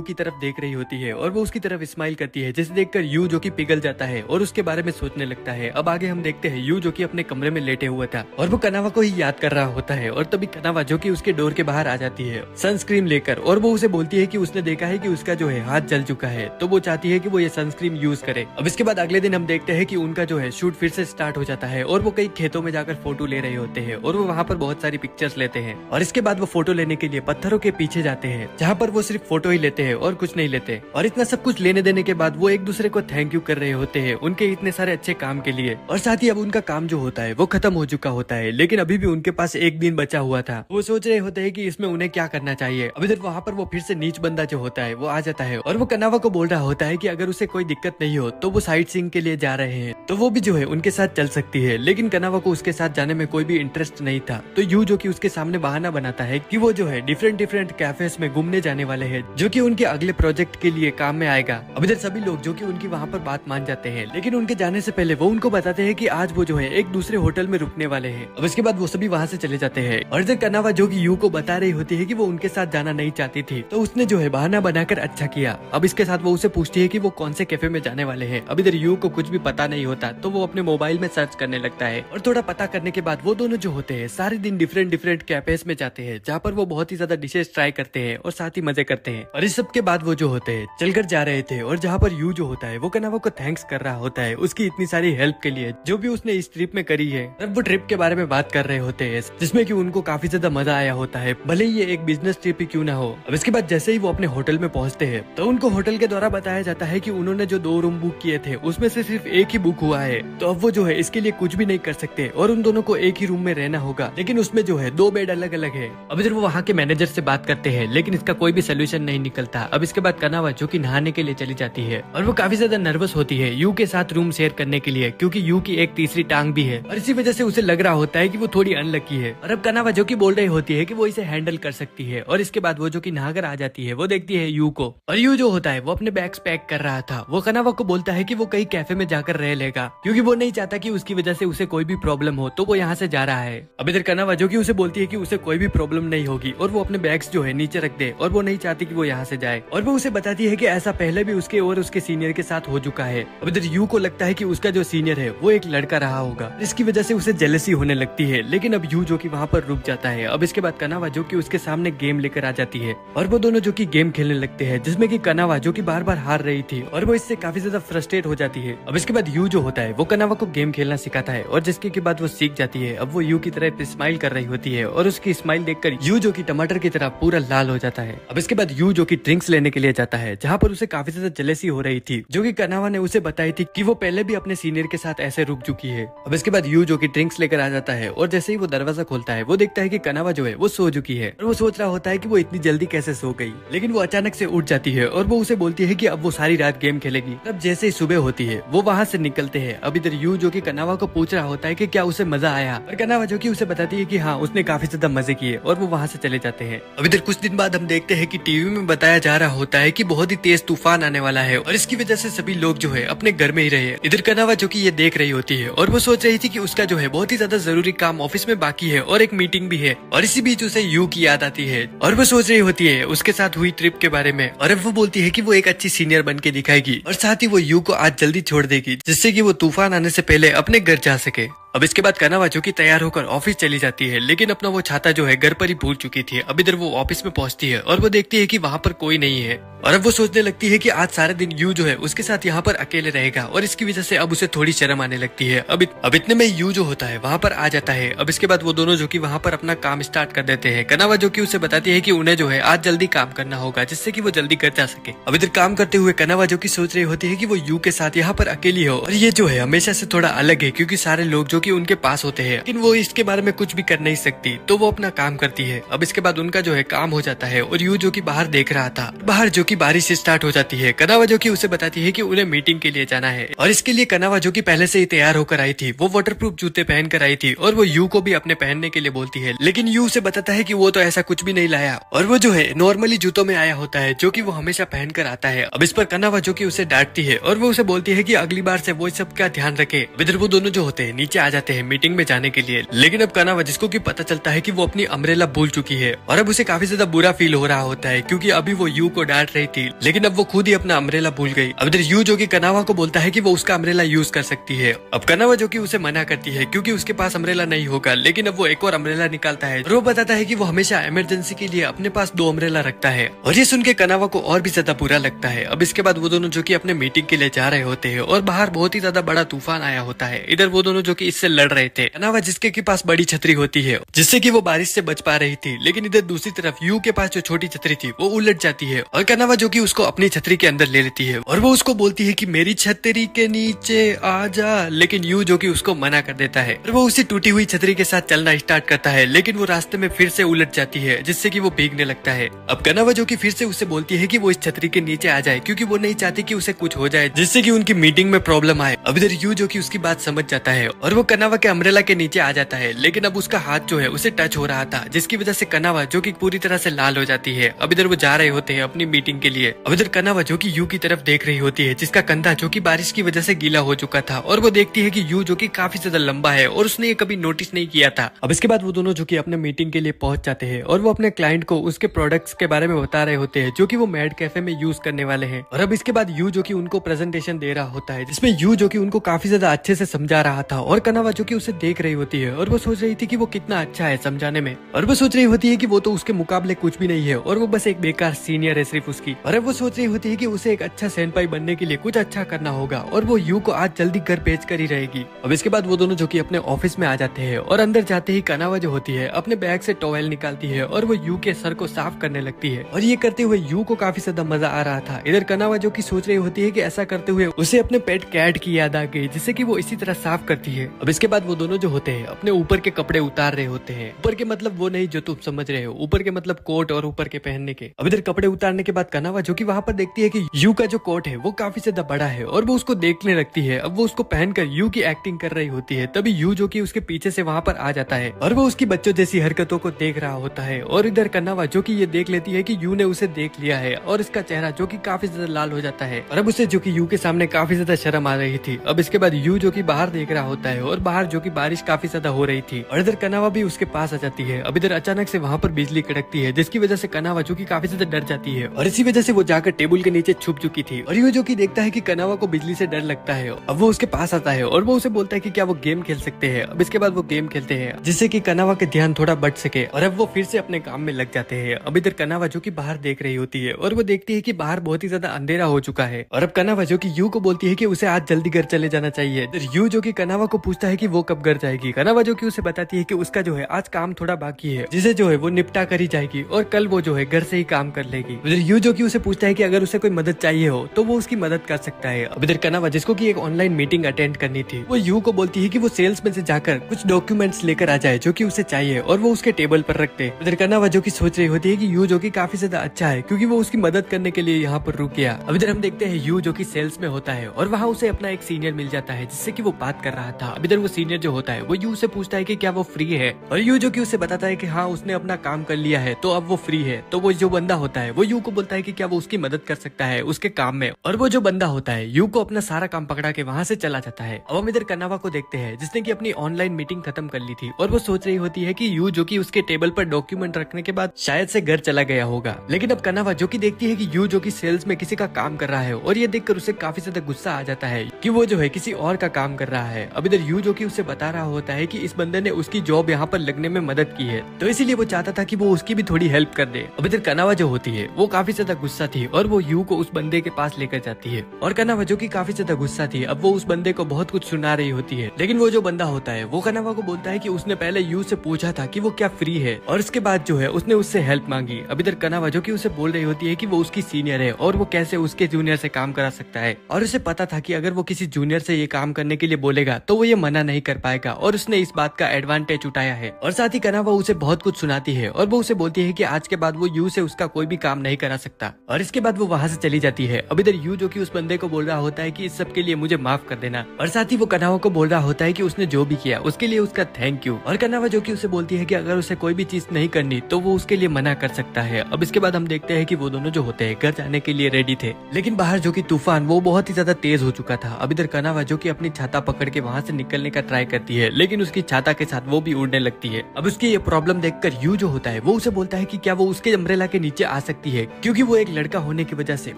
की तरफ देख रही होती है और वो उसकी तरफ स्माइल करती है, जिसे देखकर यू जो कि पिघल जाता है और उसके बारे में सोचने लगता है। अब आगे हम देखते हैं यू जो कि अपने कमरे में लेटे हुआ था और वो कनावा को ही याद कर रहा होता है, और तभी कनावा जो कि उसके डोर के बाहर आ जाती है सनस्क्रीन लेकर, और वो उसे बोलती है कि उसने देखा है कि उसका जो है हाथ जल चुका है, तो वो चाहती है कि वो ये सनस्क्रीन यूज करे। अब इसके बाद अगले दिन हम देखते हैं कि उनका जो है शूट फिर से स्टार्ट हो जाता है और वो कई खेतों में जाकर फोटो ले रहे होते हैं और वो वहाँ पर बहुत सारी पिक्चर्स लेते हैं। और इसके बाद वो फोटो लेने के लिए पत्थरों के पीछे जाते हैं जहाँ पर वो सिर्फ फोटो ही लेते हैं और कुछ नहीं लेते। और इतना सब कुछ लेने देने के बाद वो एक दूसरे को थैंक यू कर रहे होते हैं उनके इतने सारे अच्छे काम के लिए। और साथ ही अब उनका काम जो होता है वो खत्म हो चुका होता है, लेकिन अभी भी उनके पास एक दिन बचा हुआ था। वो सोच रहे होते हैं कि इसमें उन्हें क्या करना चाहिए। अब इधर वहाँ पर वो फिर से नीच बंदा जो होता है वो आ जाता है और वो कनावा को बोल रहा होता है कि अगर उसे कोई दिक्कत नहीं हो तो वो साइट सीइंग के लिए जा रहे हैं, तो वो भी जो है उनके साथ चल सकती है। लेकिन कनावा को उसके साथ जाने में कोई भी इंटरेस्ट नहीं था, तो यू जो कि उसके सामने बहाना बनाता है कि वो जो है डिफरेंट कैफेस में घूमने जाने वाले हैं जो कि उनके अगले प्रोजेक्ट के लिए काम में आएगा। अब इधर सभी लोग जो कि उनकी वहाँ पर बात मान जाते हैं, लेकिन उनके जाने से पहले वो उनको बताते हैं कि आज वो जो है एक दूसरे होटल में रुकने वाले हैं। अब इसके बाद वो सभी वहाँ से चले जाते हैं और इधर कनावा जो कि यू को बता रही होती है कि वो उनके साथ जाना नहीं चाहती थी, तो उसने जो है बहाना बनाकर अच्छा किया। अब इसके साथ वो उसे पूछती है कि वो कौन से कैफे में जाने वाले हैं। अब इधर यू को कुछ भी पता नहीं होता, तो वो अपने मोबाइल में सर्च करने लगता है और थोड़ा पता करने के बाद वो दोनों जो होते हैं सारे दिन डिफरेंट कैफेस में जाते हैं जहाँ पर वो बहुत ही ज्यादा डिशेस ट्राई करते हैं और साथ ही मजे करते हैं। और इस सब के बाद वो जो होते हैं चलकर जा रहे थे और जहाँ पर यू जो होता है वो कनावा को थैंक्स कर रहा होता है उसकी इतनी सारी हेल्प के लिए जो भी उसने इस ट्रिप में करी है। अब वो ट्रिप के बारे में बात कर रहे होते हैं जिसमें कि उनको काफी ज्यादा मजा आया होता है, भले ही ये एक बिजनेस ट्रिप ही क्यों ना हो। अब इसके बाद जैसे ही वो अपने होटल में पहुंचते हैं तो उनको होटल के द्वारा बताया जाता है कि उन्होंने जो 2 रूम बुक किए थे उसमें से सिर्फ एक ही बुक हुआ है, तो अब वो जो है इसके लिए कुछ भी नहीं कर सकते और उन दोनों को एक ही रूम में रहना होगा, लेकिन उसमें जो है 2 बेड अलग अलग है। अब इधर वो वहाँ के मैनेजर से बात करते हैं लेकिन इसका कोई भी सोल्यूशन नहीं निकलता। अब इसके बाद कनावा जो कि नहाने के लिए चली जाती है और वो काफी ज्यादा नर्वस होती है यू के साथ रूम शेयर करने के लिए, क्योंकि यू की एक तीसरी टांग भी है और इसी वजह से उसे लग रहा होता है कि वो थोड़ी अनलकी है। और अब कनावा जो कि बोल रही होती है कि वो इसे हैंडल कर सकती है। और इसके बाद वो जो कि नहाकर आ जाती है वो देखती है यू को, और यू जो होता है वो अपने बैग्स पैक कर रहा था। वो कनावा को बोलता है कि वो कई कैफे में जाकर रह लेगा क्योंकि वो नहीं चाहता कि उसकी वजह से उसे कोई भी प्रॉब्लम हो, तो वो यहाँ से जा रहा है। अब इधर कनावा जो कि उसे बोलती है कि उसे कोई भी प्रॉब्लम नहीं होगी और वो अपने बैग्स जो है नीचे रख दे, और वो नहीं चाहती कि वो यहाँ से जाए। और वो उसे बताती है कि ऐसा पहले भी उसके और उसके सीनियर के साथ हो चुका है। अब इधर यू को लगता है कि उसका जो सीनियर है वो एक लड़का रहा होगा, इसकी वजह से उसे जेलसी होने लगती है। लेकिन अब यू जो कि वहाँ पर रुक जाता है। अब इसके बाद कनावा जो कि उसके सामने गेम लेकर आ जाती है और वो दोनों जो कि गेम खेलने लगते हैं जिसमें कि कनावा जो कि बार बार हार रही थी और वो इससे काफी ज्यादा फ्रस्ट्रेट हो जाती है। अब इसके बाद यू जो होता है वो कनावा को गेम खेलना सिखाता है और जिसके के बाद वो सीख जाती है। अब वो यू की तरह स्माइल कर रही होती है और उसकी स्माइल देखकर यू जो कि टमाटर की तरह पूरा लाल हो जाता है। अब इसके बाद यू जो कि ड्रिंक्स लेने के लिए जाता है जहाँ पर उसे काफी ज्यादा जेलसी हो रही थी जो कि कनावा ने उसे बताई थी कि वो पहले भी अपने सीनियर के साथ ऐसे रुक चुकी है। अब इसके बाद यू जो कि ड्रिंक्स लेकर आ जाता है और जैसे ही वो दरवाजा खोलता है वो देखता है कि कनावा जो है वो सो चुकी है और वो सोच रहा होता है कि वो इतनी जल्दी कैसे सो गई। लेकिन वो अचानक से उठ जाती है और वो उसे बोलती है कि अब वो सारी रात गेम खेलेगी। तब जैसे ही सुबह होती है वो वहाँ से निकलते हैं। अब इधर यू जो कि कनावा को पूछ रहा होता है कि क्या उसे मजा आया, और कनावा जो कि उसे बताती है कि हाँ उसने काफी ज्यादा मजे किए, और वो वहाँ से चले जाते हैं। अब इधर कुछ दिन बाद हम देखते हैं कि टीवी में बताया जा रहा होता है कि बहुत ही तेज तूफान आने वाला है और इसकी वजह से सभी लोग जो है अपने घर में ही रहे। इधर कनावा जो कि ये देख रही होती है और वो सोच रही थी कि उसका जो है बहुत ही ज्यादा जरूरी काम ऑफिस में बाकी है और एक मीटिंग भी है, और इसी बीच उसे यू की याद आती है और वो सोच रही होती है उसके साथ हुई ट्रिप के बारे में। और अब वो बोलती है कि वो एक अच्छी सीनियर बन के दिखाएगी और साथ ही वो यू को आज जल्दी छोड़ देगी, जिससे कि वो तूफान आने से पहले अपने घर जा सके। अब इसके बाद कनावा जो कि तैयार होकर ऑफिस चली जाती है, लेकिन अपना वो छाता जो है घर पर ही भूल चुकी थी। अब इधर वो ऑफिस में पहुंचती है और वो देखती है कि वहाँ पर कोई नहीं है, और अब वो सोचने लगती है कि आज सारे दिन यू जो है उसके साथ यहाँ पर अकेले रहेगा, और इसकी वजह से अब उसे थोड़ी शर्म आने लगती है। अब इतने में यू जो होता है वहाँ पर आ जाता है। अब इसके बाद वो दोनों जो कि वहाँ पर अपना काम स्टार्ट कर देते हैं। कनावा जो कि उसे बताती है कि उन्हें जो है आज जल्दी काम करना होगा, जिससे कि वो जल्दी कर जा सके। अब इधर काम करते हुए कनावा जो कि सोच रही होती है कि वो यू के साथ यहाँ पर अकेली हो, और ये जो है हमेशा से थोड़ा अलग है क्योंकि सारे लोग जो कि उनके पास होते हैं, लेकिन वो इसके बारे में कुछ भी कर नहीं सकती, तो वो अपना काम करती है। अब इसके बाद उनका जो है काम हो जाता है और यू जो कि बाहर देख रहा था, बाहर जो कि बारिश स्टार्ट हो जाती है। कनावा जो कि उसे बताती है कि उन्हें मीटिंग के लिए जाना है, और इसके लिए कनावा जो कि पहले से ही तैयार होकर आई थी, वो वाटरप्रूफ जूते पहन कर आई थी, और वो यू को भी अपने पहनने के लिए बोलती है, लेकिन यू उसे बताता है कि वो तो ऐसा कुछ भी नहीं लाया, और वो जो है नॉर्मली जूतों में आया होता है जो कि वो हमेशा पहन कर आता है। अब इस पर कनावा जो कि उसे डांटती है और वो उसे बोलती है कि अगली बार से वो सब का ध्यान रखे। इधर वो दोनों जो होते हैं नीचे आ जाते हैं मीटिंग में जाने के लिए, लेकिन अब कनावा जिसको कि पता चलता है कि वो अपनी अम्ब्रेला भूल चुकी है, और अब उसे काफी ज्यादा बुरा फील हो रहा होता है क्योंकि अभी वो यू को डांट रही थी, लेकिन अब वो खुद ही अपना अम्ब्रेला भूल गई। अब इधर यू जो कि कनावा को बोलता है कि वो उसका अम्ब्रेला यूज कर सकती है। अब कनावा जो कि उसे मना करती है क्योंकि उसके पास अम्ब्रेला नहीं होगा, लेकिन अब वो एक और अम्ब्रेला निकालता है और वो बताता है कि वो हमेशा इमरजेंसी के लिए अपने पास 2 अम्ब्रेला रखता है, और ये सुन के कनावा को और भी ज्यादा बुरा लगता है। अब इसके बाद वो दोनों जो कि अपने मीटिंग के लिए जा रहे होते हैं और बाहर बहुत ही ज्यादा बड़ा तूफान आया होता है। इधर वो दोनों जो कि इससे लड़ रहे थे, कनावा जिसके के पास बड़ी छतरी होती है जिससे कि वो बारिश से बच पा रही थी, लेकिन इधर दूसरी तरफ यू के पास जो छोटी छतरी थी वो उलट जाती है, और कनावा जो कि उसको अपनी छतरी के अंदर ले लेती है और वो उसको बोलती है कि मेरी छतरी के नीचे आ जा, लेकिन यू जो कि उसको मना कर देता है और वो उसी टूटी हुई छतरी के साथ चलना स्टार्ट करता है, लेकिन वो रास्ते में फिर से उलट जाती है जिससे कि वो भीगने लगता है। अब कनावा जो कि फिर से उससे बोलती है कि वो इस छतरी के नीचे आ जाए क्योंकि वो नहीं चाहती कि उसे कुछ हो जाए जिससे कि उनकी मीटिंग में प्रॉब्लम आए। अब इधर यू जो कि उसकी बात समझ जाता है और वो कनावा के अम्ब्रेला के नीचे आ जाता है, लेकिन अब उसका हाथ जो है उसे टच हो रहा था जिसकी वजह से कनावा जो कि पूरी तरह से लाल हो जाती है। अब इधर वो जा रहे होते हैं अपनी मीटिंग के लिए। अब इधर कनावा जो कि यू की तरफ देख रही होती है जिसका कंधा जो कि बारिश की वजह से गीला हो चुका था, और वो देखती है कि यू जो कि काफी ज्यादा लंबा है और उसने ये कभी नोटिस नहीं किया था। अब इसके बाद वो दोनों जो कि अपने मीटिंग के लिए पहुंच जाते हैं और वो अपने क्लाइंट को उसके प्रोडक्ट्स के बारे में बता रहे होते हैं जो कि वो मैड कैफे में यूज करने वाले हैं। और अब इसके बाद यू जो कि उनको प्रेजेंटेशन दे रहा होता है जिसमें यू जो कि उनको काफी ज्यादा अच्छे से समझा रहा था, और कनावा जो कि उसे देख रही होती है और वो सोच रही थी कि वो कितना अच्छा है समझाने में, और वो सोच रही होती है कि वो तो उसके मुकाबले कुछ भी नहीं है और वो बस एक बेकार सीनियर है सिर्फ उसकी। और अब वो सोच रही होती है कि उसे एक अच्छा सेनपाई बनने के लिए कुछ अच्छा करना होगा और वो यू को आज जल्दी घर भेज कर ही रहेगी। अब इसके बाद वो दोनों जो कि अपने ऑफिस में आ जाते हैं और अंदर जाते ही कनावा जो होती है अपने बैग से टॉवेल निकालती है और वो यू के सर को साफ करने लगती है, और ये करते हुए यू को काफी ज्यादा मजा आ रहा था। इधर कनावा जो कि सोच रही होती है कि ऐसा करते हुए उसे अपने पेट कैट की याद आ गई जिससे कि वो इसी तरह साफ करती है। अब इसके बाद वो दोनों जो होते हैं अपने ऊपर के कपड़े उतार रहे होते हैं, ऊपर के मतलब वो नहीं जो तुम समझ रहे हो, ऊपर के मतलब कोट और ऊपर के पहनने के। अब इधर कपड़े उतारने के बाद कनावा जो कि वहाँ पर देखती है कि यू का जो कोट है वो काफी ज्यादा बड़ा है और वो उसको देखने लगती है। अब वो उसको पहनकर यू की एक्टिंग कर रही होती है, तभी यू जो कि उसके पीछे से वहाँ पर आ जाता है और वो उसकी बच्चों जैसी हरकतों को देख रहा होता है। और इधर कनावा जो कि ये देख लेती है कि यू ने उसे देख लिया है और इसका चेहरा जो कि काफी ज्यादा लाल हो जाता है, और अब उसे जो कि यू के सामने काफी ज्यादा शर्म आ रही थी। अब इसके बाद यू जो कि बाहर देख रहा होता है और बाहर जो कि बारिश काफी ज्यादा हो रही थी, और इधर कनावा भी उसके पास आ जाती है। अब इधर अचानक से वहाँ पर बिजली कड़कती है जिसकी वजह से कनावा जो कि काफी ज्यादा डर जाती है, और इसी वजह से वो जाकर टेबल के नीचे छुप चुकी थी। और यू जो कि देखता है कि कनावा को बिजली से डर लगता है, अब वो उसके पास आता है और वो उसे बोलता है कि क्या वो गेम खेल सकते हैं। अब इसके बाद वो गेम खेलते हैं जिससे कि कनावा के ध्यान थोड़ा बट सके, और अब वो फिर से अपने काम में लग जाते हैं। अब इधर कनावा जो कि बाहर देख रही होती है और वो देखती है कि बाहर बहुत ही ज्यादा अंधेरा हो चुका है, और अब कनावा जो कि यू को बोलती है कि उसे आज जल्दी घर चले जाना चाहिए। इधर यू जो कि कनावा को पूछता पूछता है कि वो कब घर जाएगी। कनावा जो कि उसे बताती है कि उसका जो है आज काम थोड़ा बाकी है, जिसे जो है वो निपटा कर ही जाएगी और कल वो जो है घर से ही काम कर लेगी। उधर यू जो कि उसे पूछता है कि अगर उसे कोई मदद चाहिए हो तो वो उसकी मदद कर सकता है। अब इधर कनावा जिसको कि एक ऑनलाइन मीटिंग अटेंड करनी थी, वो यू को बोलती है कि वो सेल्स में से जाकर कुछ डॉक्यूमेंट्स लेकर आ जाए जो कि उसे चाहिए और वो उसके टेबल पर रख दे। इधर कनावा जो कि सोच रही होती है कि यू जो कि काफी ज्यादा अच्छा है क्योंकि वो उसकी मदद करने के लिए यहाँ पर रुक गया। अब इधर हम देखते हैं यू जो कि सेल्स में होता है और वहाँ उसे अपना एक सीनियर मिल जाता है जिससे कि वो बात कर रहा था। अब इधर वो सीनियर जो होता है वो यू से पूछता है कि क्या वो फ्री है और यू जो कि उसे बताता है कि हाँ उसने अपना काम कर लिया है तो अब वो फ्री है। तो वो जो बंदा होता है वो यू को बोलता है कि क्या वो उसकी मदद कर सकता है उसके काम में, और वो जो बंदा होता है यू को अपना सारा काम पकड़ा के वहाँ से चला जाता है। अब हम इधर कनावा को देखते हैं जिसने की अपनी ऑनलाइन मीटिंग खत्म कर ली थी और वो सोच रही होती है कि यू जो कि उसके टेबल पर डॉक्यूमेंट रखने के बाद शायद से घर चला गया होगा। लेकिन अब कनावा जो कि देखती है कि यू जो कि सेल्स में किसी का काम कर रहा है और ये देखकर उसे काफी ज्यादा गुस्सा आ जाता है कि वो जो है किसी और का काम कर रहा है। अब इधर यू जो कि उसे बता रहा होता है कि इस बंदे ने उसकी जॉब यहाँ पर लगने में मदद की है तो इसीलिए वो चाहता था कि वो उसकी भी थोड़ी हेल्प कर दे। अब इधर कनावा जो होती है वो काफी ज्यादा गुस्सा थी और वो यू को उस बंदे के पास लेकर जाती है और कनावा जो कि काफी ज्यादा गुस्सा थी अब वो उस बंदे को बहुत कुछ सुना रही होती है। लेकिन वो जो बंदा होता है वो कनावा को बोलता है कि उसने पहले यू से पूछा था कि वो क्या फ्री है और उसके बाद जो है उसने उससे हेल्प मांगी। अब इधर कनावा जो कि उसे बोल रही होती है कि वो उसकी सीनियर है और वो कैसे उसके जूनियर से काम करा सकता है और उसे पता था कि अगर वो किसी जूनियर से ये काम करने के लिए बोलेगा तो वो ये मना नहीं कर पाएगा और उसने इस बात का एडवांटेज उठाया है। और साथ ही कनावा उसे बहुत कुछ सुनाती है और वो उसे बोलती है कि आज के बाद वो यू से उसका कोई भी काम नहीं करा सकता और इसके बाद वो वहाँ से चली जाती है। अब इधर यू जो कि उस बंदे को बोल रहा होता है कि इस सब के लिए मुझे माफ कर देना और साथ ही वो कनावा को बोल रहा होता है कि उसने जो भी किया उसके लिए उसका थैंक यू। और कनावा जो कि उसे बोलती है कि अगर उसे कोई भी चीज नहीं करनी तो वो उसके लिए मना कर सकता है। अब इसके बाद हम देखते हैं कि वो दोनों जो होते हैं घर जाने के लिए रेडी थे, लेकिन बाहर जो कि तूफान वो बहुत ही ज्यादा तेज हो चुका था। अब इधर कनावा जो कि अपनी छाता पकड़ के वहाँ से निकलने का ट्राई करती है लेकिन उसकी छाता के साथ वो भी उड़ने लगती है। अब उसकी ये प्रॉब्लम देखकर यू जो होता है वो उसे बोलता है कि क्या वो उसके अम्ब्रेला के नीचे आ सकती है क्योंकि वो एक लड़का होने की वजह से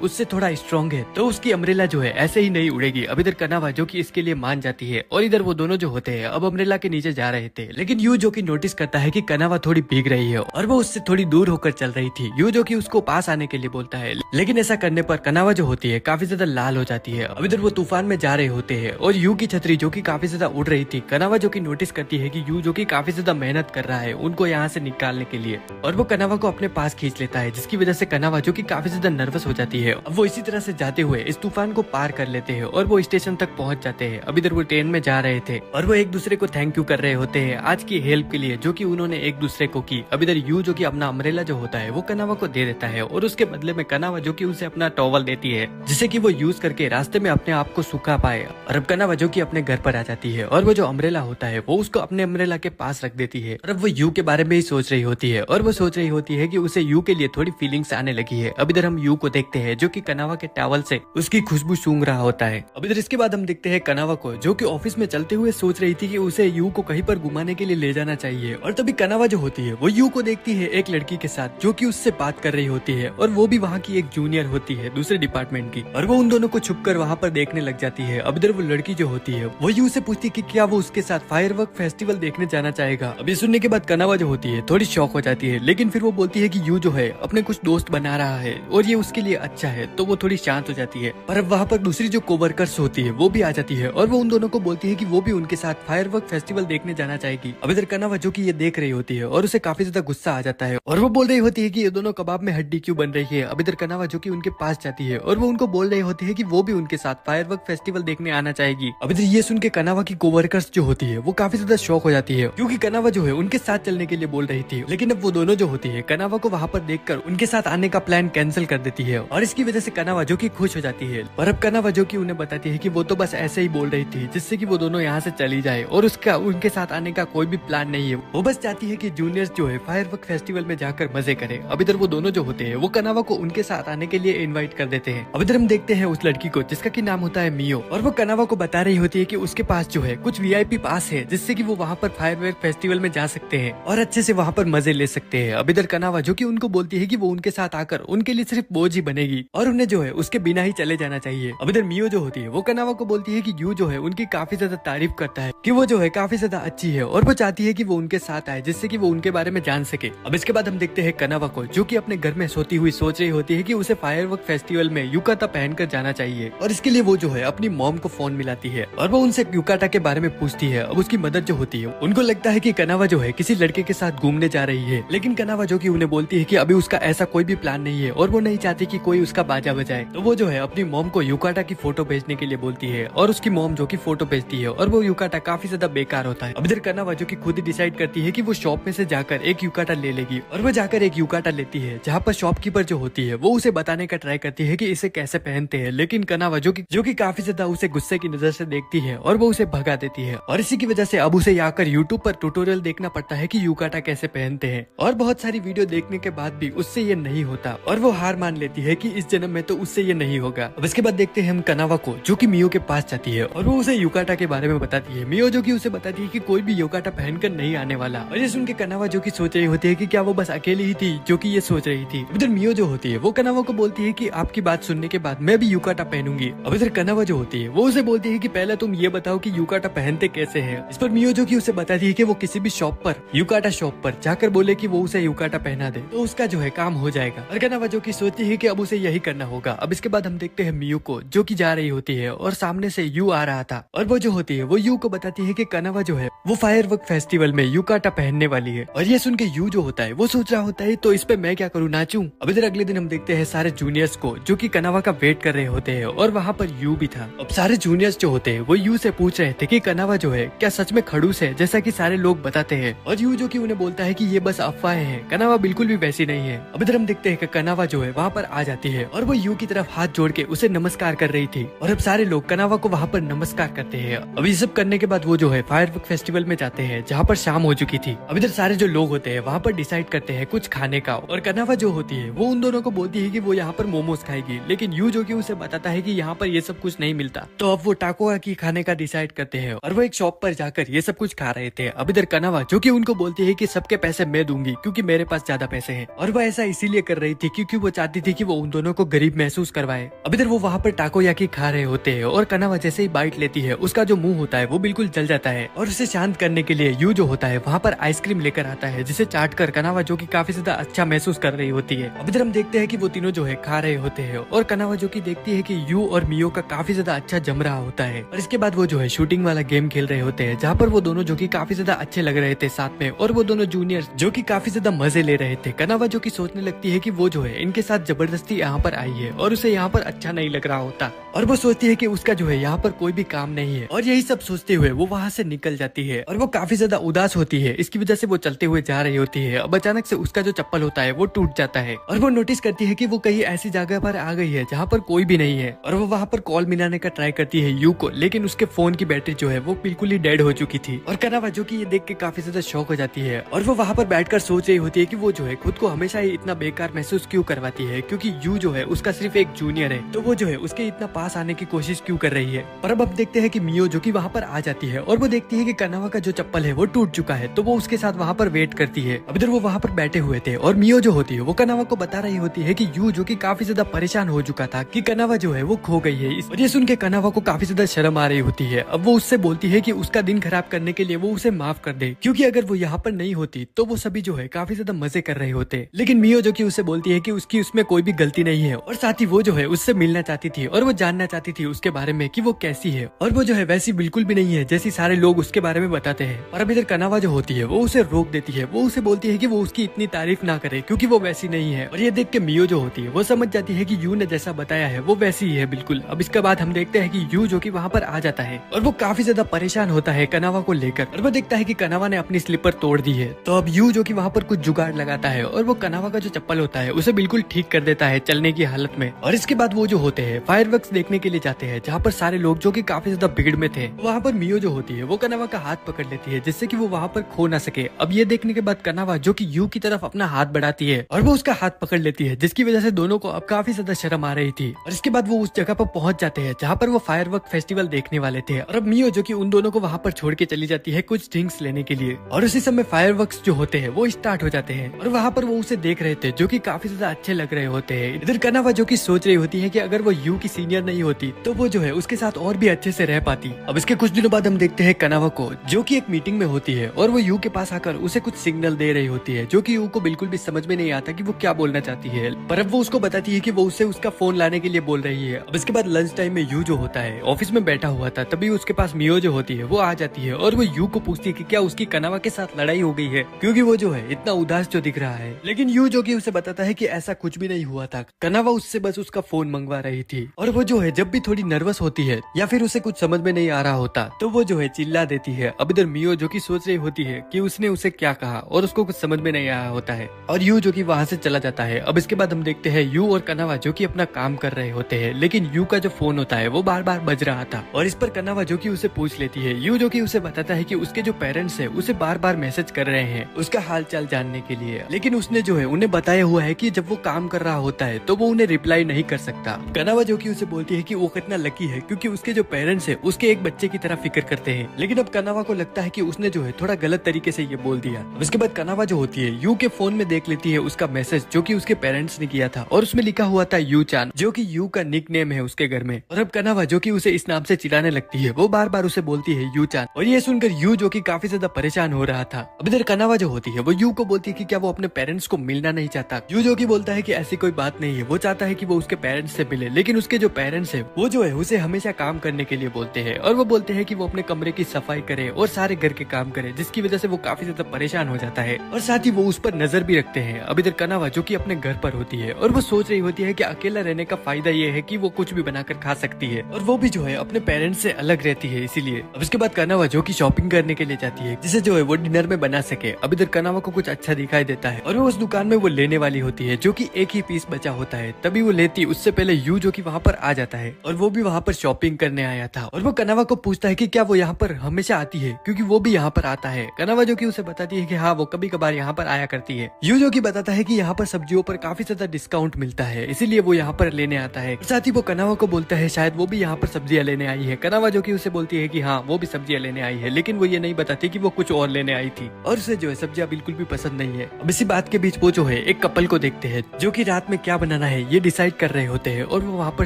उससे थोड़ा स्ट्रॉन्ग है तो उसकी अम्ब्रेला जो है ऐसे ही नहीं उड़ेगी। अब इधर कनावा जो कि इसके लिए मान जाती है और इधर वो दोनों जो होते हैं अब अम्ब्रेला के नीचे जा रहे थे, लेकिन यू जो कि नोटिस करता है कि कनावा थोड़ी भीग रही है और वो उससे थोड़ी दूर होकर चल रही थी। यू जो कि उसको पास आने के लिए बोलता है लेकिन ऐसा करने पर कनावा जो होती है काफी ज्यादा लाल हो जाती है। अब इधर वो तूफान में जा रहे होते हैं और यू की छतरी जो कि काफी ज्यादा उड़ रही थी, कनावा जो कि नोटिस करती है कि यू जो कि काफी ज्यादा मेहनत कर रहा है उनको यहाँ से निकालने के लिए और वो कनावा को अपने पास खींच लेता है जिसकी वजह से कनावा जो कि काफी ज्यादा नर्वस हो जाती है। अब वो इसी तरह से जाते हुए इस तूफान को पार कर लेते हैं और वो स्टेशन तक पहुंच जाते हैं। अब इधर वो ट्रेन में जा रहे थे और वो एक दूसरे को थैंक यू कर रहे होते हैं आज की हेल्प के लिए जो कि उन्होंने एक दूसरे को की। अब इधर यू जो कि अपना अम्ब्रेला जो होता है वो कनावा को दे देता है और उसके बदले में कनावा जो कि उसे अपना टॉवल देती है जिसे कि वो यूज करके रास्ते में अपने आप को सुखा पाए। और अब कनावा जो कि अपने घर पर आ जाती है और वो जो अम्ब्रेला होता है वो उसको अपने अम्ब्रेला के पास रख देती है और अब वो यू के बारे में ही सोच रही होती है और वो सोच रही होती है कि उसे यू के लिए थोड़ी फीलिंग्स आने लगी है। अब इधर हम यू को देखते हैं जो कि कनावा के टॉवल से उसकी खुशबू सूंघ रहा होता है। अब इधर इसके बाद हम देखते हैं कनावा को जो कि ऑफिस में चलते हुए सोच रही थी कि उसे यू को कहीं पर घुमाने के लिए ले जाना चाहिए और तभी कनावा जो होती है वो यू को देखती है एक लड़की के साथ जो कि उससे बात कर रही होती है और वो भी वहाँ की एक जूनियर होती है दूसरे डिपार्टमेंट की और वो उन दोनों को छुपकर वहाँ पर देखने लग जाती है। अब इधर वो लड़की जो होती है वो यू से पूछती है कि क्या वो उसके साथ फायरवर्क फेस्टिवल देखने जाना चाहेगा। अब ये सुनने के बाद कनावा जो होती है थोड़ी शॉक हो जाती है लेकिन फिर वो बोलती है कि यू जो है अपने कुछ दोस्त बना रहा है और ये उसके लिए अच्छा है तो वो थोड़ी शांत हो जाती है। पर अब वहाँ पर दूसरी जो कोवर्कर्स होती है वो भी आ जाती है और वो उन दोनों को बोलती है कि वो भी उनके साथ फायरवर्क फेस्टिवल देखने जाना चाहेगी। अब इधर कनावा जो कि ये देख रही होती है और उसे काफी ज्यादा गुस्सा आ जाता है और वो बोल रही होती है कि ये दोनों कबाब में हड्डी क्यों बन रही है। अब इधर कनावा जो कि उनके पास जाती है और वो उनको बोल रही होती है कि वो भी उनके साथ फायरवर्क फेस्टिवल देखने आना चाहेगी। अब इधर ये सुन के कनावा की कोवर्कर्स जो होती है वो काफी ज्यादा शॉक हो जाती है क्योंकि कनावा जो है उनके साथ चलने के लिए बोल रही थी, लेकिन अब वो दोनों जो होती है कनावा को वहाँ पर देखकर उनके साथ आने का प्लान कैंसिल कर देती है और इसकी वजह से कनावा जो कि खुश हो जाती है। और अब कनावा जो कि उन्हें बताती है कि वो तो बस ऐसे ही बोल रही थी जिससे कि वो दोनों यहाँ से चली जाए और उसका उनके साथ आने का कोई भी प्लान नहीं है। वो बस चाहती है कि जूनियर्स जो है फायरवर्क फेस्टिवल में जाकर मजे करे। अब इधर वो दोनों जो होते हैं वो कनावा को उनके साथ आने के लिए इन्वाइट कर देते हैं। अब इधर हम देखते हैं उस लड़की को जिसका की नाम होता है मियो और वो कनावा को बता रही होती है कि उसके पास जो है कुछ वीआईपी पास है जिससे कि वो वहाँ पर फायरवर्क फेस्टिवल में जा सकते हैं और अच्छे से वहाँ पर मजे ले सकते हैं। अब इधर कनावा जो कि उनको बोलती है कि वो उनके साथ आकर उनके लिए सिर्फ बोझ ही बनेगी और उन्हें जो है उसके बिना ही चले जाना चाहिए। अब इधर मियो जो होती है वो कनावा को बोलती है कि यू जो है उनकी काफी ज्यादा तारीफ करता है कि वो जो है काफी ज्यादा अच्छी है और वो चाहती है कि वो उनके साथ आए जिससे कि वो उनके बारे में जान सके। अब इसके बाद हम देखते हैं कनावा को जो कि अपने घर में सोती हुई सोच रही होती है कि उसे फायरवर्क फेस्टिवल में युकाता पहनकर जाना चाहिए और इसके लिए वो जो है अपनी मॉम को फोन मिलाती है और वो उनसे युकाता के बारे में पूछती है। अब उसकी मदर जो होती है उनको लगता है कि कनावा जो है किसी लड़के के साथ घूमने जा रही है, लेकिन कनावा जो कि उन्हें बोलती है कि अभी उसका ऐसा कोई भी प्लान नहीं है और वो नहीं चाहती कि कोई उसका बाजा बजाए। तो वो जो है अपनी मॉम को युकाटा की फोटो भेजने के लिए बोलती है और उसकी मॉम जो कि फोटो भेजती है और वो युकाटा काफी ज्यादा बेकार होता है। अब इधर कनावा जो कि खुद ही डिसाइड करती है कि वो शॉप में से जाकर एक युकाटा ले लेगी और वो जाकर एक युकाटा लेती है, जहाँ पर शॉपकीपर जो होती है वो उसे बताने का ट्राई करती है कि इसे कैसे पहनते हैं, लेकिन कनावा जो कि काफी ज्यादा उसे गुस्से की नजर से देखती है और वो उसे भगा देती है। और इसी की वजह से अब उसे यहाँ कर यूट्यूब पर ट्यूटोरियल देखना पड़ता है कि युकाटा कैसे पहनते हैं और बहुत सारी वीडियो देखने के बाद भी उससे ये नहीं होता और वो हार मान लेती है कि इस जन्म में तो उससे ये नहीं होगा। अब इसके बाद देखते हैं हम कनावा को जो कि मियो के पास जाती है और वो उसे युकाटा के बारे में बताती है। मियो जो कि उसे बताती है कि कोई भी युकाटा पहनकर नहीं आने वाला। और ये सुन के कनावा जो कि सोच रही होती है कि क्या वो बस अकेली ही थी जो कि ये सोच रही थी। इधर मियो जो होती है वो कनावा को बोलती है कि आपकी बात सुनने के बाद मैं भी युकाटा पहनूंगी। अब इधर कनावा जो होती है वो उसे बोलती है कि पहले तुम ये बताओ कि युकाटा पहनते कैसे हैं। इस पर मियो जो कि उसे बताती है कि वो किसी भी शॉप पर युकाटा शॉप पर जाकर बोले कि वो उसे युकाटा पहना दे तो उसका जो है काम हो जाएगा। और कनावा जो कि सोचती है कि अब उसे यही करना होगा। अब इसके बाद हम देखते हैं मियो को जो कि जा रही होती है और सामने से यू आ रहा था और वो जो होती है वो यू को बताती है कि कनावा जो है वो फायरवर्क फेस्टिवल में युकाटा पहनने वाली है। और ये सुन के यू जो होता है वो सोच रहा होता है तो इस पे मैं क्या करूँ, नाचूं। अब इधर अगले दिन हम देखते हैं सारे जूनियर्स को जो कि कनावा का वेट कर रहे होते हैं और वहाँ पर यू भी था। अब सारे जूनियर्स जो होते हैं वो यू से पूछ रहे थे कि कनावा जो है क्या सच में खड़ूस है जैसा कि सारे लोग बताते हैं। और यू जो कि उन्हें बोलता है कि ये बस अफवाहें हैं, कनावा बिल्कुल भी वैसी नहीं है। अब इधर हम देखते हैं कि कनावा जो है वहाँ पर आ जाती है और वो यू की तरफ हाथ जोड़ के उसे नमस्कार कर रही थी और अब सारे लोग कनावा को वहाँ पर नमस्कार करते हैं। अब ये सब करने के बाद वो जो है फायरवर्क फेस्टिवल में जाते हैं जहाँ पर शाम हो चुकी थी। अब इधर सारे जो लोग होते हैं वहाँ पर डिसाइड करते हैं कुछ खाने का और कनावा जो होती है वो उन दोनों को बोलती है कि वो यहाँ पर मोमोज खाएगी, लेकिन यू जो कि उसे बताता है कि यहाँ पर ये सब कुछ नहीं मिलता। तो अब वो टाको की खाने का डिसाइड करते हैं और वो एक शॉप पर जाकर ये सब कुछ खा रहे थे। अब इधर कनावा जो कि उनको बोलती है कि सबके पैसे मैं दूंगी क्योंकि मेरे पास ज्यादा पैसे हैं और वो ऐसा इसीलिए कर रही थी क्योंकि वो चाहती थी कि वो उन दोनों को गरीब महसूस करवाए। अब इधर वो वहाँ पर टाकोयाकी खा रहे होते हैं और कनावा जैसे ही बाइट लेती है उसका जो मुंह होता है वो बिल्कुल जल जाता है और उसे शांत करने के लिए यू जो होता है वहाँ पर आइसक्रीम लेकर आता है जिसे चाट कर कनावा जो कि काफी ज्यादा अच्छा महसूस कर रही होती है। अब इधर हम देखते हैं कि वो तीनों जो है खा रहे होते हैं और कनावा जो कि देखती है कि यू और मियो का काफी ज्यादा अच्छा जम रहा होता है। और इसके बाद वो जो है शूटिंग वाला गेम खेल रहे होते हैं जहाँ पर वो दोनों जो कि काफी ज्यादा अच्छे लग रहे थे साथ में और वो दोनों जूनियर जो कि काफी ज्यादा मजे ले रहे थे। कनावा जो कि सोचने लगती है कि वो जो है इनके साथ जबरदस्ती यहाँ पर आई है और उसे यहाँ पर अच्छा नहीं लग रहा होता और वो सोचती है कि उसका जो है यहाँ पर कोई भी काम नहीं है। और यही सब सोचते हुए वो वहाँ से निकल जाती है और वो काफी ज्यादा उदास होती है। इसकी वजह से वो चलते हुए जा रही होती है। अब अचानक से उसका जो चप्पल होता है वो टूट जाता है और वो नोटिस करती है कि वो कहीं ऐसी जगह पर आ गई है जहाँ पर कोई भी नहीं है और वो वहाँ पर कॉल मिलाने का ट्राई करती है यू को, लेकिन उसके फोन की बैटरी जो है वो बिल्कुल ही डेड हो चुकी थी। और कनावा जो कि ये देख के काफी ज्यादा शॉक हो जाती है और वो वहाँ पर बैठकर सोच रही होती है कि वो जो है खुद को हमेशा ही इतना बेकार महसूस क्यों करवाती है क्योंकि यू जो है उसका सिर्फ एक जूनियर है, तो वो जो है उसके इतना पास आने की कोशिश क्यों कर रही है। पर अब देखते हैं कि मियो जो कि वहाँ पर आ जाती है और वो देखती है कि कनावा का जो चप्पल है वो टूट चुका है, तो वो उसके साथ वहाँ पर वेट करती है। अब इधर वो वहाँ पर बैठे हुए थे और मियो जो होती है वो कनावा को बता रही होती है कि यू जो कि काफी ज्यादा परेशान हो चुका था कि कनावा जो है वो खो गई है। और ये सुन के कनावा को काफी ज्यादा शर्म आ रही होती है। अब वो उससे बोलती है कि उसका दिन खराब करने के लिए वो उसे माफ कर दे क्योंकि अगर वो यहाँ पर नहीं होती तो वो सभी जो है काफी ज्यादा मजे कर रहे होते। लेकिन मियो जो कि उसे बोलती है कि उसकी उसमें कोई भी गलती नहीं है और साथ ही वो जो है उससे मिलना चाहती थी और वो जानना चाहती थी उसके बारे में कि वो कैसी है और वो जो है वैसी बिल्कुल भी नहीं है जैसी सारे लोग उसके बारे में बताते हैं। और अब इधर कनावा जो होती है वो उसे रोक देती है। वो उसे बोलती है कि वो उसकी इतनी तारीफ ना करे क्योंकि वो वैसी नहीं है। और ये देख के मियो जो होती है वो समझ जाती है कि यू ने जैसा बताया है वो वैसी ही है बिल्कुल। अब इसके बाद हम देखते हैं कि यू जो कि वहाँ पर आ जाता है और वो काफी ज्यादा परेशान होता है कनावा को लेकर और वो देखता है कि कनावा ने अपनी स्लीपर तोड़ दी है। तो अब यू जो कि वहाँ पर कुछ जुगाड़ लगाता है और वो कनावा का जो चप्पल होता है उसे बिल्कुल ठीक कर देता है चलने की हालत में। और इसके बाद वो जो होते हैं फायरवर्क्स देखने के लिए जाते हैं जहाँ पर सारे लोग जो कि काफी ज्यादा भीड़ में थे। वहाँ पर मियो जो होती है वो कनावा का हाथ पकड़ लेती है जिससे कि वो वहाँ पर खो ना सके। अब ये देखने के बाद कनावा जो कि यू की तरफ अपना हाथ बढ़ाती है और वो उसका हाथ पकड़ लेती है जिसकी वजह से दोनों को अब काफी ज्यादा शर्म आ रही थी। और इसके बाद वो उस जगह पर पहुंच जाते हैं जहाँ पर वो फायरवर्क फेस्टिवल देखने वाले थे। और अब मियो जो कि उन दोनों को वहाँ पर छोड़ के चली जाती है कुछ ड्रिंक्स लेने के लिए और उसी समय फायरवर्क्स जो होते हैं वो स्टार्ट हो जाते हैं और वहाँ पर वो उसे देख रहे थे जो कि काफी ज्यादा अच्छे लग रहे होते हैं। इधर कनावा जो कि सोच रही होती है कि अगर वो यू की सीनियर नहीं होती तो वो जो है उसके साथ और भी अच्छे से रह पाती। अब इसके कुछ दिनों बाद हम देखते हैं कनावा को जो कि एक मीटिंग में होती है और वो यू के पास आकर उसे कुछ सिग्नल दे रही होती है जो कि यू को बिल्कुल भी समझ में नहीं आता कि वो क्या बोलना चाहती है। पर अब वो उसको बताती है कि वो उसे उसका फोन लाने के लिए बोल रही है। अब इसके बाद लंच टाइम में यू जो होता है ऑफिस में बैठा हुआ था, तभी उसके पास मियो जो होती है वो आ जाती है और वो यू को पूछती है कि क्या उसकी कनावा के साथ लड़ाई हो गई है, क्योंकि वो जो है इतना उदास जो दिख रहा है। लेकिन यू जो कि उसे बताता है कि ऐसा कुछ भी नहीं हुआ था, कनावा उससे बस उसका फोन मंगवा रही थी। और वो जो है जब भी थोड़ी नर्वस होती है या फिर उसे कुछ समझ में नहीं आ रहा होता तो वो जो है चिल्ला देती है। अब इधर मियो जो कि सोच रही होती है कि उसने उसे क्या कहा और उसको कुछ समझ में नहीं आया होता है और यू जो कि वहाँ से चला जाता है। अब इसके बाद हम देखते हैं यू और कनावा जो कि अपना काम कर रहे होते हैं, लेकिन यू का जो फोन होता है वो बार बार बज रहा था और इस पर कनावा जो कि उसे पूछ लेती है। यू जो कि उसे बताता है कि उसके जो पेरेंट्स है उसे बार बार मैसेज कर रहे हैं उसका हाल चाल जानने के लिए, लेकिन उसने जो है उन्हें बताया हुआ है कि जब वो काम कर रहा होता है तो वो उन्हें रिप्लाई नहीं कर सकता। कनावा जो कि उसे बोलती है कि वो कितना लकी है क्योंकि उसके जो पेरेंट्स है उसके एक बच्चे की तरह फिक्र करते हैं। लेकिन अब कनावा को लगता है कि उसने जो है थोड़ा गलत तरीके से ये बोल दिया। अब इसके बाद कनावा जो होती है यू के फोन में देख लेती है उसका मैसेज जो कि उसके पेरेंट्स ने किया था और उसमें लिखा हुआ था यू चान, जो कि यू का निक नेम है उसके घर में। और अब कनावा जो कि उसे इस नाम से चिल्लाने लगती है, वो बार बार उसे बोलती है यू चान, और ये सुनकर यू जो कि काफी ज्यादा परेशान हो रहा था। अब इधर कनावा जो होती है वो यू को बोलती है कि क्या वो अपने पेरेंट्स को मिलना नहीं चाहता। यू जो कि बोलता है कि ऐसी कोई बात नहीं है, वो चाहता है कि वो उसके पेरेंट्स से मिले, लेकिन उसके जो पेरेंट्स है वो जो है उसे हमेशा काम करने के लिए बोलते हैं और वो बोलते हैं कि वो अपने कमरे की सफाई करे और सारे घर के काम करे, जिसकी वजह से वो काफी ज्यादा परेशान हो जाता है और साथ ही वो उस पर नजर भी रखते हैं। अब इधर कनावा जो कि अपने घर पर होती है और वो सोच रही होती है कि अकेला रहने का फायदा ये है कि वो कुछ भी बनाकर खा सकती है और वो भी जो है अपने पेरेंट्स से अलग रहती है इसीलिए। अब इसके बाद कनावा जो कि शॉपिंग करने के लिए जाती है जिसे जो है वो डिनर में बना सके। अब इधर कनावा को कुछ अच्छा दिखाई देता है और वो उस दुकान में वो लेने वाली होती है जो कि एक ही पीस बचा होता है, तभी वो लेती उससे पहले यू जो कि वहाँ पर आ जाता है और वो भी वहाँ पर शॉपिंग करने आया था और वो कनावा को पूछता है कि क्या वो यहाँ पर हमेशा आती है क्योंकि वो भी यहाँ पर आता है। कनावा जो कि उसे बताती है कि हाँ वो कभी कभार यहाँ पर आया करती है। यू जो कि बताता है कि यहाँ पर सब्जियों पर काफी ज्यादा डिस्काउंट मिलता है इसीलिए वो यहाँ पर लेने आता है। साथ ही वो कनावा को बोलता है शायद वो भी यहाँ पर सब्जियां लेने आई है। कनावा जो कि उसे बोलती है कि हाँ वो भी सब्जियां लेने आई है, लेकिन वो ये नहीं बताती कि वो कुछ और लेने आई थी और उसे जो है सब्जियां बिल्कुल भी पसंद नहीं है। अब इसी बात के बीच वो जो है एक कपल को देखते हैं जो कि रात में क्या बनाना है ये डिसाइड कर रहे होते हैं और वो वहाँ पर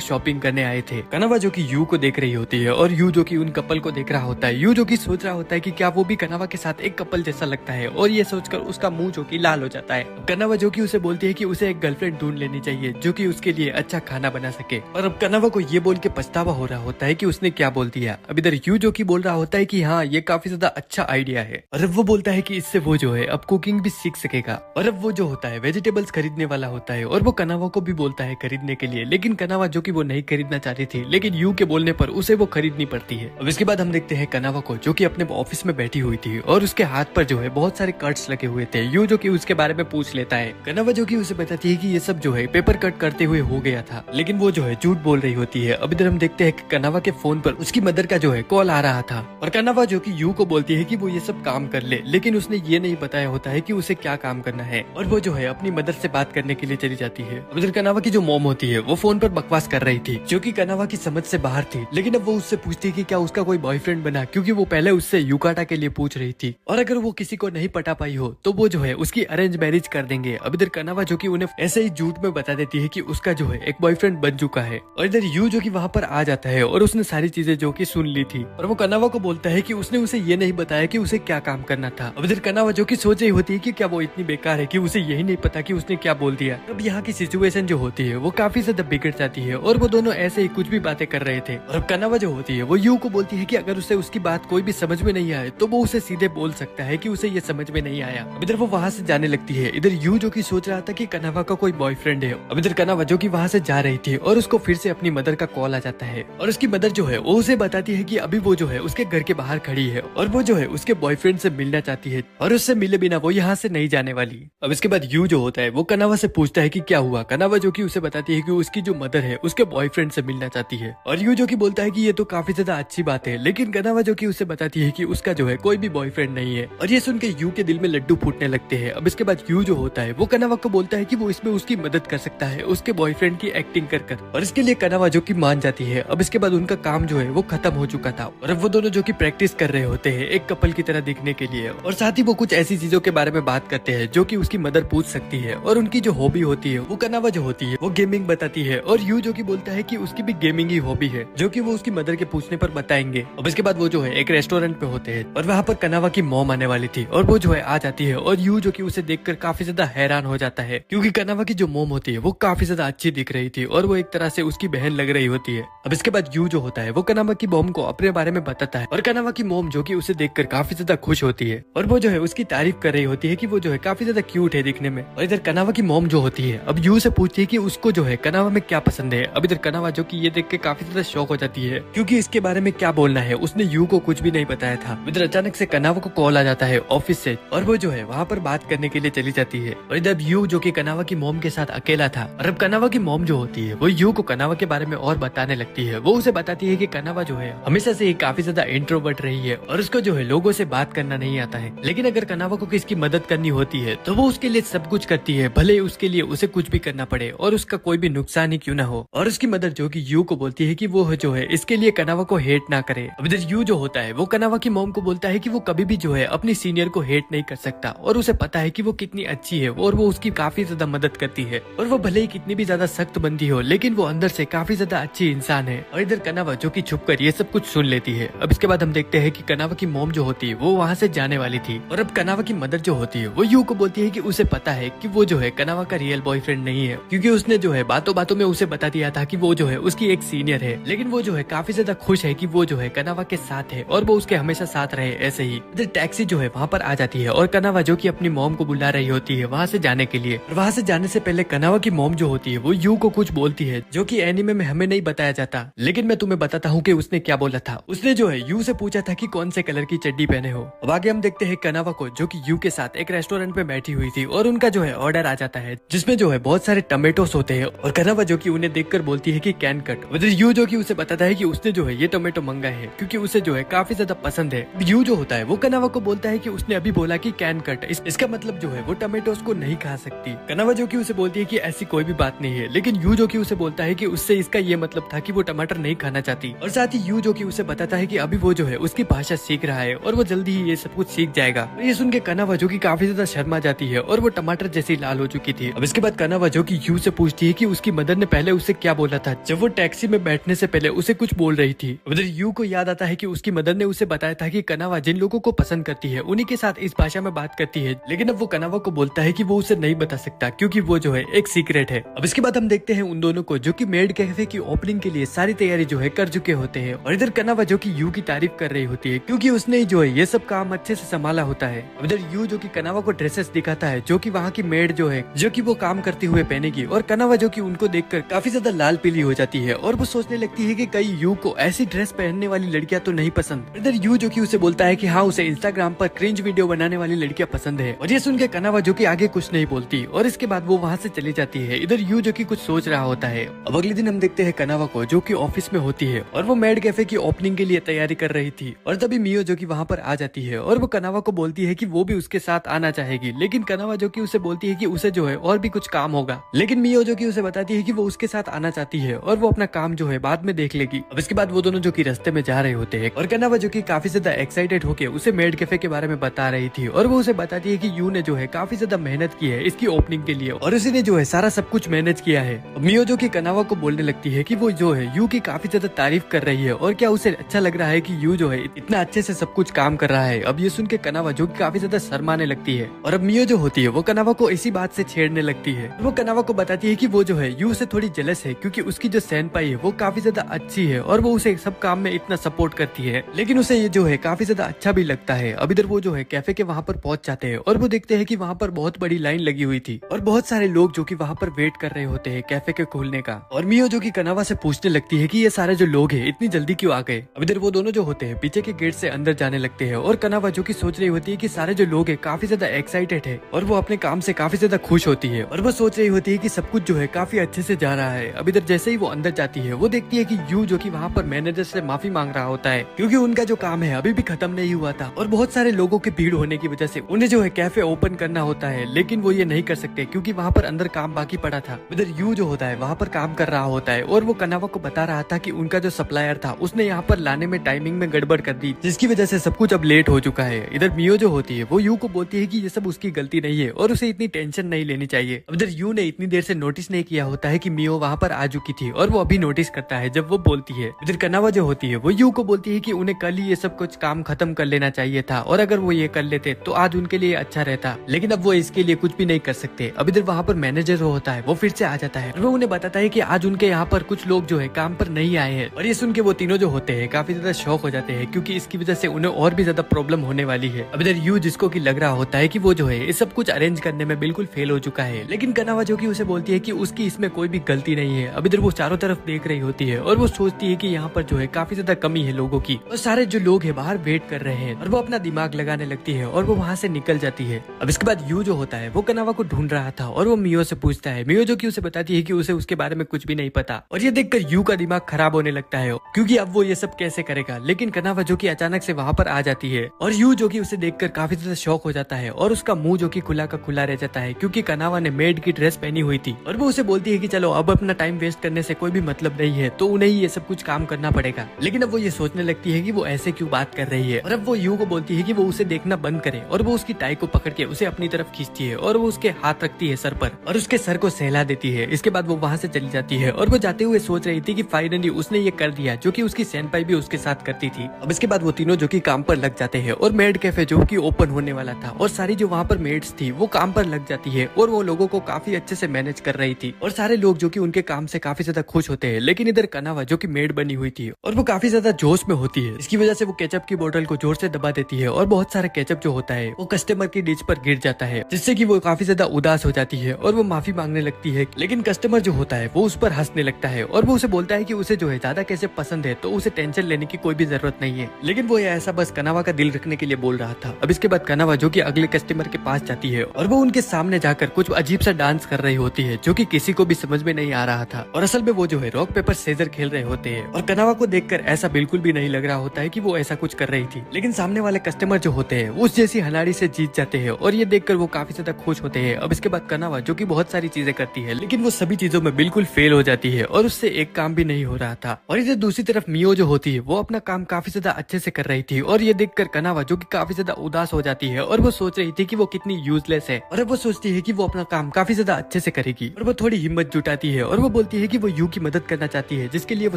शॉपिंग करने आए थे। कनावा जो कि यू को देख रही होती है और यू जो कि उन कपल को देख रहा होता है। यू जो कि सोच रहा होता है कि क्या वो भी कनावा के साथ एक कपल जैसा लगता है और ये सोचकर उसका मुंह जो कि लाल हो जाता है। कनावा जो कि उसे बोलती है कि उसे एक गर्लफ्रेंड ढूंढ लेनी चाहिए जो कि उसके लिए अच्छा खाना बना सके और अब कनावा को ये बोल के पछतावा हो रहा होता है कि उसने क्या बोल दिया। अब इधर यू जो कि बोल रहा होता है कि हाँ ये काफी ज्यादा अच्छा आइडिया है और अब वो बोलता है कि इससे वो जो है अब कुकिंग भी सीख सकेगा। और अब वो जो होता है वेजिटेबल्स खरीदने वाला होता है और वो कनावा को भी बोलता है खरीदने के लिए, लेकिन कनावा जो कि वो नहीं खरीदना चाहती थी, लेकिन यू के बोलने पर उसे वो खरीदनी पड़ती है। अब इसके बाद हम देखते हैं कनावा को जो कि अपने ऑफिस में बैठी हुई थी और उसके हाथ पर जो है बहुत सारे कट्स लगे हुए थे। यू जो कि उसके बारे में पूछ लेता है। कनावा जो कि उसे बताती है कि ये सब जो है पेपर कट करते हुए हो गया था, लेकिन वो जो है झूठ बोल रही होती है। अब इधर हम देखते हैं कि कनावा के फोन पर उसकी मदर का जो है कॉल आ रहा था और कनावा जो कि यू को बोलती है कि वो ये सब काम कर ले, लेकिन उसने ये नहीं बताया होता है कि उसे क्या काम करना है और वो जो है अपनी मदर से बात करने के लिए चली जाती है। अब इधर कनावा की जो मॉम होती है वो फोन पर बकवास कर रही थी जो कि कनावा की समझ से बाहर थी, लेकिन अब वो उससे पूछती है कि क्या उसका कोई बॉयफ्रेंड बना, क्योंकि वो पहले उससे युकाटा के लिए पूछ रही थी और अगर वो किसी को नहीं पटा पाई हो तो वो जो है उसकी अरेंज मैरिज कर देंगे। अब इधर कनावा जो कि उन्हें ऐसे ही झूठ में बता देती है कि उसका जो है एक बॉयफ्रेंड बन चुका है और इधर यू जो कि वहाँ पर आ जाता है और उसने सारी चीजें जो कि सुन ली थी और वो कनावा को बोलता है कि उसने उसे ये नहीं बताया कि उसे क्या काम करना था। अब इधर कनावा जो कि सोच रही होती है कि क्या वो इतनी बेकार है कि उसे यही नहीं पता कि उसने क्या बोल दिया। अब यहाँ की सिचुएशन जो होती है वो काफी ज्यादा बिगड़ जाती है और वो दोनों ऐसे ही कुछ भी बातें कर रहे थे और अब कनावा जो होती है वो यू को बोलती है कि अगर उसे उसकी बात कोई भी समझ में नहीं आए तो वो उसे सीधे बोल सकता है कि उसे ये समझ में नहीं आया। अब इधर वो वहाँ से जाने लगती है। इधर यू जो कि सोच रहा था कि कनावा का कोई बॉयफ्रेंड है। अब इधर कनावा जो कि वहाँ से जा रही थी और उसको फिर से अपनी मदर का कॉल आ जाता है और उसकी मदर जो है वो उसे बताती है कि अभी वो जो है उसके घर के बाहर खड़ी है और वो जो है उसके बॉयफ्रेंड से मिलना चाहती है और उससे मिले बिना वो यहाँ से नहीं जाने वाली। अब इसके बाद यू जो होता है वो कनावा से पूछता है कि क्या हुआ। कनावा जो कि उसे बताती है कि उसकी जो मदर है उसके बॉयफ्रेंड से मिलना चाहती है और यू जो कि बोलता है कि ये तो काफी ज्यादा अच्छी बात है, लेकिन कनावा जो कि उसे बताती है कि उसका जो है कोई भी बॉयफ्रेंड नहीं है और ये सुन के यू के दिल में लड्डू फूटने लगते हैं। अब इसके बाद यू जो होता है वो कनावा को बोलता है कि वो इसमें उसकी मदद कर सकता है उसके बॉयफ्रेंड की एक्टिंग कर और इसके लिए कनावा जो कि मान जाती है। अब इसके बाद उनका काम जो है वो खत्म हो चुका था और अब वो दोनों जो कि प्रैक्टिस कर रहे होते हैं एक कपल की तरह दिखने के लिए और साथ ही वो कुछ ऐसी चीजों के बारे में बात करते हैं जो कि उसकी मदर पूछ सकती है और उनकी जो हॉबी होती है वो कनावा जो होती है वो गेमिंग बताती है और यू जो कि बोलता है कि उसकी भी गेमिंग ही हॉबी है जो कि वो उसकी मदर के पूछने पर बताएंगे। अब इसके बाद वो जो है एक रेस्टोरेंट पे होते हैं और वहाँ पर कनावा की मॉम आने वाली थी और वो जो है आ जाती है और यू जो कि उसे देखकर काफी ज्यादा हैरान हो जाता है क्योंकि कनावा की जो मॉम होती है वो काफी ज्यादा अच्छी दिख रही थी और वो एक तरह से उसकी बहन लग रही होती है। अब इसके बाद यू जो होता है वो कनावा की मॉम को अपने बारे में बताता है और कनावा की मोम जो कि उसे देखकर काफी ज्यादा खुश होती है और वो जो है उसकी तारीफ कर रही होती है कि वो जो है काफी ज्यादा क्यूट है दिखने में। और इधर कनावा की मोम जो होती है अब यू से पूछती है कि उसको जो है कनावा में क्या पसंद है। अब इधर कनावा जो कि ये देख के काफी ज्यादा शॉक हो जाती है क्योंकि इसके बारे में क्या बोलना है उसने यू को कुछ भी नहीं बताया था। इधर अचानक से कनावा को कॉल आ जाता है ऑफिस से और वो जो है वहाँ पर बात करने के लिए चली जाती है। और इधर यू जो कि कनावा की मोम के साथ अकेला था और अब कनावा की मोम जो होती है वो यू को कनावा के बारे में और बताने लगती है। वो उसे बताती है कि कनावा जो है हमेशा से ही काफी ज्यादा इंट्रोवर्ट रही है और उसको जो है लोगों से बात करना नहीं आता है, लेकिन अगर कनावा को किसकी मदद करनी होती है तो वो उसके लिए सब कुछ करती है, भले उसके लिए उसे कुछ भी करना पड़े और उसका कोई भी नुकसान ही क्यों ना हो। और उसकी मदर जो कि यू को बोलती है कि वो जो है इसके लिए कनावा को हेट ना करे। अब इधर यू जो होता है वो कनावा की मोम को बोलता है कि वो कभी भी जो है अपनी सीनियर को हेट नहीं कर सकता और उसे पता है कि वो कितनी अच्छी है और वो उसकी काफी ज्यादा मदद करती है और वो भले ही कितनी भी ज्यादा सख्त बंदी हो लेकिन वो अंदर से काफी ज्यादा अच्छी इंसान है। और इधर कनावा जो कि छुपकर ये सब कुछ सुन लेती है। अब इसके बाद हम देखते हैं कि कनावा की मोम जो होती है वो वहाँ से जाने वाली थी और अब कनावा की मदर जो होती है वो यू को बोलती है कि उसे पता है कि वो जो है कनावा का रियल बॉयफ्रेंड नहीं है क्योंकि उसने जो है बातों बातों में उसे बता दिया था कि वो जो है उसकी एक सीनियर है, लेकिन वो जो है काफी ज्यादा खुश है कि वो जो है कनावा के साथ है और वो उसके हमेशा साथ रहे ऐसे ही। इधर टैक्सी जो है वहाँ पर आ जाती है और कनावा जो कि अपनी मोम को बुला रही होती है वहाँ से जाने के लिए। वहाँ से जाने से पहले कनावा की मोम जो होती है वो यू को कुछ बोलती है जो कि एनीमे में हमें नहीं बताया जाता, लेकिन मैं तुम्हें बताता हूँ कि उसने क्या बोला था। उसने जो है यू से पूछा था कि कौन से कलर की चड्डी पहने हो। अब आगे हम देखते हैं कनावा को जो कि यू के साथ एक रेस्टोरेंट पे बैठी हुई थी और उनका जो है ऑर्डर आ जाता है जिसमें जो है बहुत सारे टमेटोस होते हैं और कनावा जो कि उन्हें देखकर बोलती है कि कैन कट। उधर यू जो कि उसे बताता है कि उसने जो है ये टोमेटो मंगाए हैं क्योंकि उसे जो है काफी ज्यादा पसंद है। यू जो होता है वो कनावा को बोलता है कि उसने अभी बोला कि कैन कट, इसका मतलब जो है वो टमेटोस को नहीं खा सकती। कनावा जो कि उसे बोलती है कि ऐसी कोई भी बात नहीं है, लेकिन यू जो कि उसे बोलता है कि उससे इसका ये मतलब था कि वो टमाटर नहीं खाना चाहती। और साथ ही यू जो कि उसे बताता है कि अभी वो जो है उसकी भाषा सीख रहा है और वो जल्दी ही ये सब कुछ सीख जाएगा। ये सुन के कनावा जो कि काफी ज्यादा शर्मा जाती है और वो टमाटर जैसी लाल हो चुकी थी। अब इसके बाद कनावा जो कि यू से पूछती है कि उसकी मदर ने पहले उससे क्या बोला था जब वो टैक्सी में बैठने से पहले उसे कुछ बोल रही थी। उधर यू को याद आता है कि उसकी मदर ने उसे बताया था कि कनावा जिन लोगों को पसंद करती है उन्हीं के साथ इस भाषा में बात करती है, लेकिन अब वो कनावा को बोलता है कि वो उसे नहीं बता सकता क्योंकि वो जो है एक सीक्रेट है। अब इसके बाद हम देखते हैं उन दोनों को जो कि मेड कैफे की ओपनिंग के लिए सारी तैयारी जो है कर चुके होते हैं और इधर कनावा जो कि यू की तारीफ कर रही होती है क्योंकि उसने जो है ये सब काम अच्छे से संभाला होता है। इधर यू जो कि कनावा को ड्रेसेस दिखाता है जो कि वहाँ की मेड जो है जो कि वो काम करते हुए पहनेगी और कनावा जो कि उनको देखकर काफी ज्यादा लाल पीली हो जाती है और वो सोचने लगती है कि कहीं यू को ऐसी ड्रेस पहनने वाली लड़कियां तो नहीं पसंद। इधर यू जो कि उसे बोलता है कि हाँ उसे इंस्टाग्राम पर क्रिंज वीडियो बनाने वाली लड़कियां पसंद है और ये सुन के कनावा जो कि आगे कुछ नहीं बोलती और इसके बाद वो वहाँ से चली जाती है। इधर यू जो कि कुछ सोच रहा होता है। अब अगले दिन हम देखते हैं कनावा को जो कि ऑफिस में होती है और वो मेड कैफे की ओपनिंग के लिए तैयारी कर रही थी और तभी मियो जो कि वहाँ पर आ जाती है और वो कनावा को बोलती है कि वो भी उसके साथ आना चाहेगी, लेकिन कनावा जो कि उसे बोलती है कि उसे जो है और भी कुछ काम होगा, लेकिन मियो जो कि उसे बताती है कि वो उसके साथ आना चाहती है और वो अपना काम जो है बाद में देख लेगी। अब इसके बाद वो दोनों जो कि रास्ते में जा रहे होते हैं और कनावा जो कि काफी ज्यादा एक्साइटेड होकर उसे मेड कैफे के बारे में बता रही थी और वो उसे बताती है कि यू ने जो है काफी ज्यादा मेहनत की है इसकी ओपनिंग के लिए और उसी ने जो है सारा सब कुछ मैनेज किया है। मियो जो कि कनावा को बोलने लगती है कि वो जो है यू की काफी ज्यादा तारीफ कर रही है और क्या उसे अच्छा लग रहा है कि यू जो है इतना अच्छे से सब कुछ काम कर रहा है। अब ये सुन के कनावा जो कि काफी ज्यादा शर्माने लगती है और अब मियो जो होती है वो कनावा को इसी बात से छेड़ने लगती है। वो कनावा को बताती है कि वो जो है यू से थोड़ी जेलस है क्योंकि उसकी जो सेनपाई है वो काफी ज्यादा अच्छी है और वो उसे सब काम में इतना सपोर्ट करती है, लेकिन उसे ये जो है काफी ज्यादा अच्छा भी लगता है। अब इधर वो जो है कैफे के वहाँ पर पहुंच जाते हैं और वो देखते हैं कि वहाँ पर बहुत बड़ी लाइन लगी हुई थी और बहुत सारे लोग जो कि वहाँ पर वेट कर रहे होते हैं कैफे के खोलने का। और मियो जो कि कनावा से पूछने लगती है कि ये सारे जो लोग हैं इतनी जल्दी क्यों आ गए। अब इधर वो दोनों जो होते हैं पीछे के गेट से अंदर जाने लगते हैं और कनावा जो कि सोच रही होती है कि सारे जो लोग हैं काफी ज्यादा एक्साइटेड है और वो अपने काम से काफी ज्यादा खुश होती है और वो सोच रही होती है कि सब कुछ जो है काफी अच्छे से जा रहा है। अब इधर जैसे ही वो अंदर जाती है वो देखती है कि यू जो कि वहाँ पर मैनेजर से माफी मांग रहा होता है क्योंकि उनका जो काम है अभी भी खत्म नहीं हुआ था और बहुत सारे लोगों की भीड़ होने की वजह से उन्हें जो है कैफे ओपन करना होता है, लेकिन वो ये नहीं कर सकते क्योंकि वहाँ पर अंदर काम बाकी पड़ा था। इधर यू जो होता है वहाँ पर काम कर रहा होता है और वो कनावा को बता रहा था कि उनका जो सप्लायर था उसने यहाँ पर लाने में टाइमिंग में गड़बड़ कर दी जिसकी वजह से सब कुछ अब लेट हो चुका है। इधर मियो जो होती है वो यू को बोलती है कि ये सब उसकी गलती नहीं है और उसे इतनी टेंशन नहीं लेनी चाहिए। अब इधर यू ने इतनी देर से नोटिस नहीं किया होता है कि मियो वहाँ पर आ चुकी थी और वो अभी नोटिस करता है जब वो बोलती है। इधर कनावा जो होती है वो यू को बोलती है कि उन्हें कल ही ये सब कुछ काम खत्म कर लेना चाहिए था और अगर वो ये कर लेते तो आज उनके लिए अच्छा रहता, लेकिन अब वो इसके लिए कुछ भी नहीं कर सकते। अब इधर वहाँ पर मैनेजर जो होता है वो फिर से आ जाता है और वो उन्हें बताता है कि आज उनके यहाँ पर कुछ लोग जो है काम पर नहीं आए हैं और ये सुन के वो तीनों जो होते हैं काफी ज्यादा शॉक हो जाते हैं, क्योंकि इसकी वजह से उन्हें और भी ज्यादा प्रॉब्लम होने वाली है। अब इधर यू जिसको कि लग रहा होता है कि वो जो है ये सब कुछ अरेंज करने में बिल्कुल फेल हो चुका है, लेकिन कनावा जो कि उसे बोलती है कि उसकी इसमें कोई भी गलती नहीं है। अब इधर वो चारों तरफ देख रही होती है और वो सोचती है कि यहाँ पर जो है काफी ज्यादा कमी है लोगों की, और सारे जो लोग है बाहर वेट कर रहे हैं, और वो अपना दिमाग लगाने लगती है और वो वहाँ से निकल जाती है। अब इसके बाद यू जो होता है वो कनावा को ढूंढ रहा था और वो मियो से पूछता है। मियो जो कि उसे बताती है कि उसे उसके बारे में कुछ भी नहीं पता, और ये देखकर यू का दिमाग खराब होने लगता है, क्योंकि अब वो ये सब कैसे करेगा। लेकिन कनावा जो कि अचानक से वहाँ पर आ जाती है और यू जो कि उसे देखकर काफी ज्यादा शॉक हो जाता है, और उसका मुंह जो कि खुला का खुला रह जाता है, क्योंकि कनावा ने मेड की ड्रेस पहनी हुई थी। और वो उसे बोलती है कि चलो अब अपना टाइम वेस्ट करने से कोई भी मतलब नहीं है, तो उन्हें ही ये सब कुछ काम करना पड़ेगा। लेकिन अब वो ये सोचने लगती है कि वो ऐसे क्यों बात कर रही है, और अब वो यू को बोलती है कि वो उसे देखना बंद करे, और वो उसकी टाई को पकड़ के उसे अपनी तरफ खींचती है और वो उसके हाथ रखती है सर पर और उसके सर को सहला देती है। इसके बाद वो वहाँ से चली जाती है, और वो जाते हुए सोच रही थी कि फाइनली उसने ये कर दिया जो कि उसकी सेनपाई भी उसके साथ करती थी। अब इसके बाद वो तीनों जो कि काम पर लग जाते हैं, और मेड कैफे जो कि ओपन होने वाला था, और सारी जो वहाँ पर मेड्स थी वो काम पर लग जाती है, और वो लोगों को काफी अच्छे से मैनेज कर रही थी, और सारे लोग जो कि उनके काम से काफी ज्यादा खुश होते हैं। लेकिन इधर कनावा जो कि मेड बनी हुई थी और वो काफी ज्यादा जोश में होती है, इसकी वजह से वो केचप की बोतल को जोर से दबा देती है, और बहुत सारा केचप जो होता है वो कस्टमर की डिश पर गिर जाता है, जिससे कि वो काफी ज्यादा उदास हो जाती है और वो माफी मांगने लगती है। लेकिन कस्टमर जो होता है वो उस पर हंसने लगता है, और वो उसे बोलता है कि उसे जो है ज्यादा केचप पसंद है, तो उसे टेंशन लेने की कोई भी जरूरत नहीं है। लेकिन वो ऐसा बस कनावा का दिल रखने के लिए बोल रहा था। अब इसके बाद कनावा जो कि अगले कस्टमर के पास जाती है, और वो उनके सामने जाकर कुछ अजीब सा डांस कर रही होती है, जो कि किसी को भी समझ में नहीं आ रहा था। और असल में वो जो है रॉक पेपर सीजर खेल रहे होते हैं, और कनावा को देखकर ऐसा बिल्कुल भी नहीं लग रहा होता है कि वो ऐसा कुछ कर रही थी। लेकिन सामने वाले कस्टमर जो होते हैं उस जैसी हनाड़ी से जीत जाते हैं, और ये देखकर वो काफी ज्यादा खुश होते हैं। अब इसके बाद कनावा जो कि बहुत सारी चीजें करती है, लेकिन वो सभी चीजों में बिल्कुल फेल हो जाती है, और उससे एक काम भी नहीं हो रहा था। और इधर दूसरी तरफ मियो जो होती है वो अपना काम काफी ज्यादा अच्छे से कर रही थी, और ये देखकर कनावा जो कि काफी ज्यादा उदास हो जाती है, और वो सोच रही थी कि वो कितनी यूजलेस है, और अब वो सोचती है कि वो अपना काम काफी ज्यादा अच्छे से करेगी, और वो थोड़ी हिम्मत जुटाती है, और वो बोलती है कि वो यू की मदद करना चाहती है, जिसके लिए वो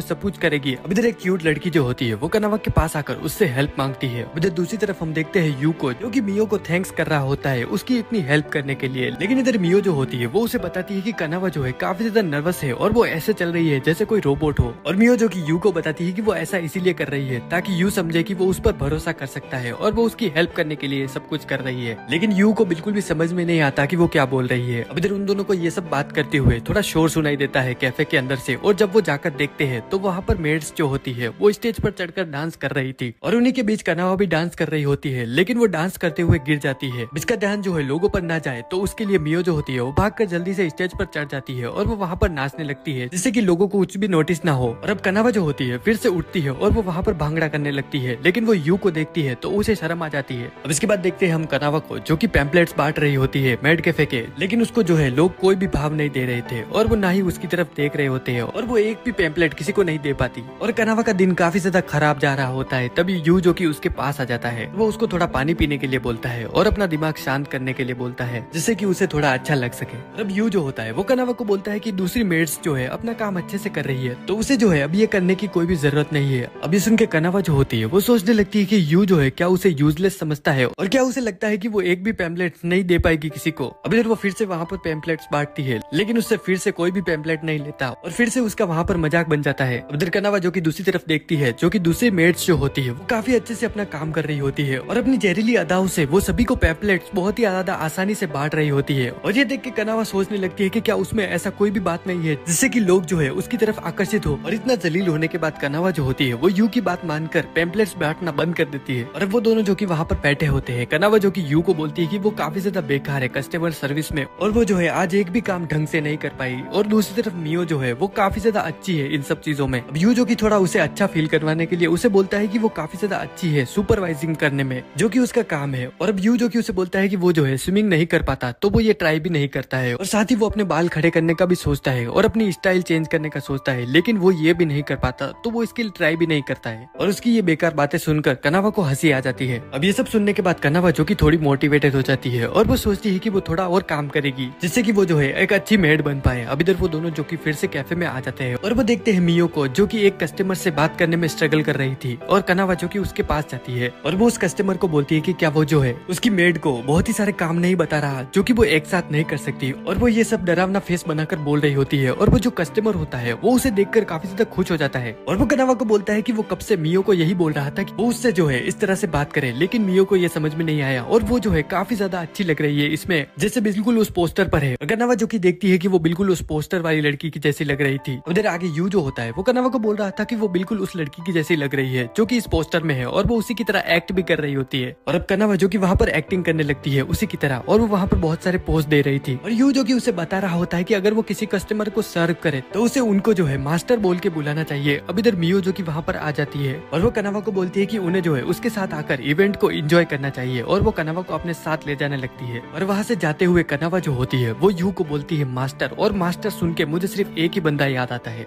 सब कुछ करेगी। अब इधर एक क्यूट लड़की जो होती है वो कनावा के पास आकर उससे हेल्प मांगती है। इधर दूसरी तरफ हम देखते हैं यू को, जो कि मियो को थैंक्स कर रहा होता है उसकी इतनी हेल्प करने के लिए। लेकिन इधर मियो जो होती है वो उसे बताती है कि कनावा जो है काफी ज्यादा नर्वस है, और वो ऐसे चल रही है जैसे कोई रोबोट हो। और मियो जो कि यू को बताती है कि वो ऐसा इसीलिए कर रही है ताकि यू समझे कि वो उस पर भरोसा कर सकता है, और वो उसकी हेल्प करने के लिए सब कुछ कर रही है। लेकिन यू को बिल्कुल भी समझ में नहीं आता कि वो क्या बोल रही है। अब इधर उन दोनों को ये सब बात करते हुए थोड़ा शोर सुनाई देता है कैफे के अंदर से, और जब वो जाकर देखते हैं तो वहाँ पर मेड्स जो होती है वो स्टेज पर चढ़कर डांस कर रही थी, और उन्हीं के बीच कनावा भी डांस कर रही होती है, लेकिन वो डांस करते हुए गिर जाती है। इसका ध्यान जो है लोगों पर ना जाए, तो उसके लिए मियो जो होती है वो भागकर जल्दी से स्टेज पर चढ़ जाती है, और वो वहाँ पर नाचने लगती है, जिससे कि लोगों को कुछ भी नोटिस ना हो। और अब कनावा जो होती है फिर से उठती है, और वो वहाँ पर भांगड़ा करने लगती है, लेकिन वो यू को देखती है तो उसे शर्म आ जाती है। अब इसके बाद देखते हैं हम कनावा को, जो कि पैम्पलेट्स बांट रही होती है मेड कैफे के, लेकिन उसको जो है लोग कोई भी भाव नहीं दे रहे थे, और वो ना ही उसकी तरफ देख रहे होते हैं, और वो एक भी पैम्पलेट किसी को नहीं दे पाती। और कनावा का दिन काफी ज्यादा खराब जा रहा होता है। तभी यू जो कि उसके पास आ जाता है, वो उसको थोड़ा पानी पीने के लिए बोलता है, और अपना दिमाग शांत करने के लिए बोलता है, जिससे कि उसे थोड़ा अच्छा लग सके। अब यू जो होता है वो कनावा को बोलता है कि दूसरी मेड्स जो है अपना काम अच्छे से कर रही है, तो उसे जो है अब ये करने की कोई भी जरूरत नहीं है। अब ये सुन के कनावा जो होती है वो सोचने लगती है कि यू जो है क्या उसे यूजलेस समझता है, और क्या उसे लगता है कि वो एक भी पैम्पलेट्स नहीं दे पाएगी किसी को। अब इधर वो फिर से वहाँ पर पैम्पलेट्स बांटती है, लेकिन उससे फिर से कोई भी पैम्पलेट नहीं लेता, और फिर से उसका वहाँ पर मजाक बन जाता है। इधर कनावा जो कि दूसरी तरफ देखती है, जो कि दूसरी मेड्स जो होती है वो काफी अच्छे से अपना काम कर रही होती है, और अपनी जहरीली अदाओं से वो सभी को पैम्पलेट्स बहुत ही ज्यादा आसानी से बांट रही होती है। और ये देख के कनावा सोचने लगती है कि क्या उसमें ऐसा कोई भी बात नहीं है जिससे कि लोग जो है उसकी तरफ आकर्षित हो। और इतना जलील होने के बाद कनावा जो होती है वो यू की बात मानकर पैम्पलेट्स बांटना बंद कर देती है। और अब वो दोनों जो कि वहाँ पर बैठे होते हैं, कनावा जो कि यू को बोलती है कि वो काफी ज्यादा बेकार है कस्टमर सर्विस में, और वो जो है आज एक भी काम ढंग से नहीं कर पाई। और दूसरी तरफ मियो जो है वो काफी ज्यादा अच्छी है इन सब चीजों में। अब यू जो कि थोड़ा उसे अच्छा फील करवाने के लिए उसे बोलता है कि वो काफी ज्यादा अच्छी है सुपरवाइजिंग करने में, जो कि उसका काम है। और अब यू जो कि उसे बोलता है कि वो जो है स्विमिंग नहीं कर पाता, तो वो ये ट्राई भी नहीं करता है, और साथ ही वो अपने बाल खड़े करने का भी सोचता है, और अपनी स्टाइल चेंज करने का सोचता है, लेकिन वो ये भी नहीं कर पाता, तो वो इसके लिए ट्राई भी नहीं करता है। और उसकी ये बेकार बातें सुनकर कनावा को हंसी आ जाती है। अब ये सब सुनने के बाद कनावा जो कि थोड़ी मोटिवेटेड हो जाती है, और वो सोचती है कि वो थोड़ा और काम करेगी, जिससे कि वो जो है एक अच्छी मेड बन पाए। अब इधर वो दोनों जो कि फिर से कैफे में आ जाते हैं, और वो देखते हैं मियो को, जो कि एक कस्टमर से बात करने में स्ट्रगल कर रही थी, और कनावा जो कि उसके पास जाती है, और वो उस कस्टमर को बोलती है कि क्या वो जो है उसकी मेड को बहुत ही सारे काम नहीं बता रहा जो कि वो एक साथ नहीं कर सकती। और वो ये सब डरावना फेस बनाकर बोल रही होती है, और वो जो कस्टमर होता है वो उसे देखकर काफी ज्यादा खुश हो जाता है, और वो कनावा कनावा को बोलता है कि वो कब से मियो को यही बोल रहा था कि वो उससे जो है इस तरह से बात करे, लेकिन मियो को ये समझ में नहीं आया और वो जो है काफी ज्यादा अच्छी लग रही है इसमें, जैसे बिल्कुल उस पोस्टर पर है। कनावा जो कि देखती है कि वो बिल्कुल उस पोस्टर वाली लड़की की जैसी लग रही थी। उधर आगे यू जो होता है वो कनावा को बोल रहा था कि वो बिल्कुल उस लड़की की जैसी लग रही है जो कि इस पोस्टर में है और वो उसी की तरह एक्ट भी कर रही होती है। और अब कनावा जो कि वहाँ पर एक्टिंग करने लगती है उसी की तरह, और वो वहाँ पर बहुत सारे पोज दे रही थी। और यू जो कि उसे बता रहा होता है कि अगर वो किसी कस्टमर को सर्व करे तो उसे उनको जो है मास्टर बोल के बुलाना चाहिए। अब इधर मियो जो कि वहाँ पर आ जाती है और वो कनावा को बोलती है कि उन्हें जो है उसके साथ आकर इवेंट को एंजॉय करना चाहिए, और वो कनावा को अपने साथ ले जाने लगती है। और वहाँ से जाते हुए कनावा जो होती है वो यू को बोलती है मास्टर, और मास्टर सुन के मुझे सिर्फ एक ही बंदा याद आता है।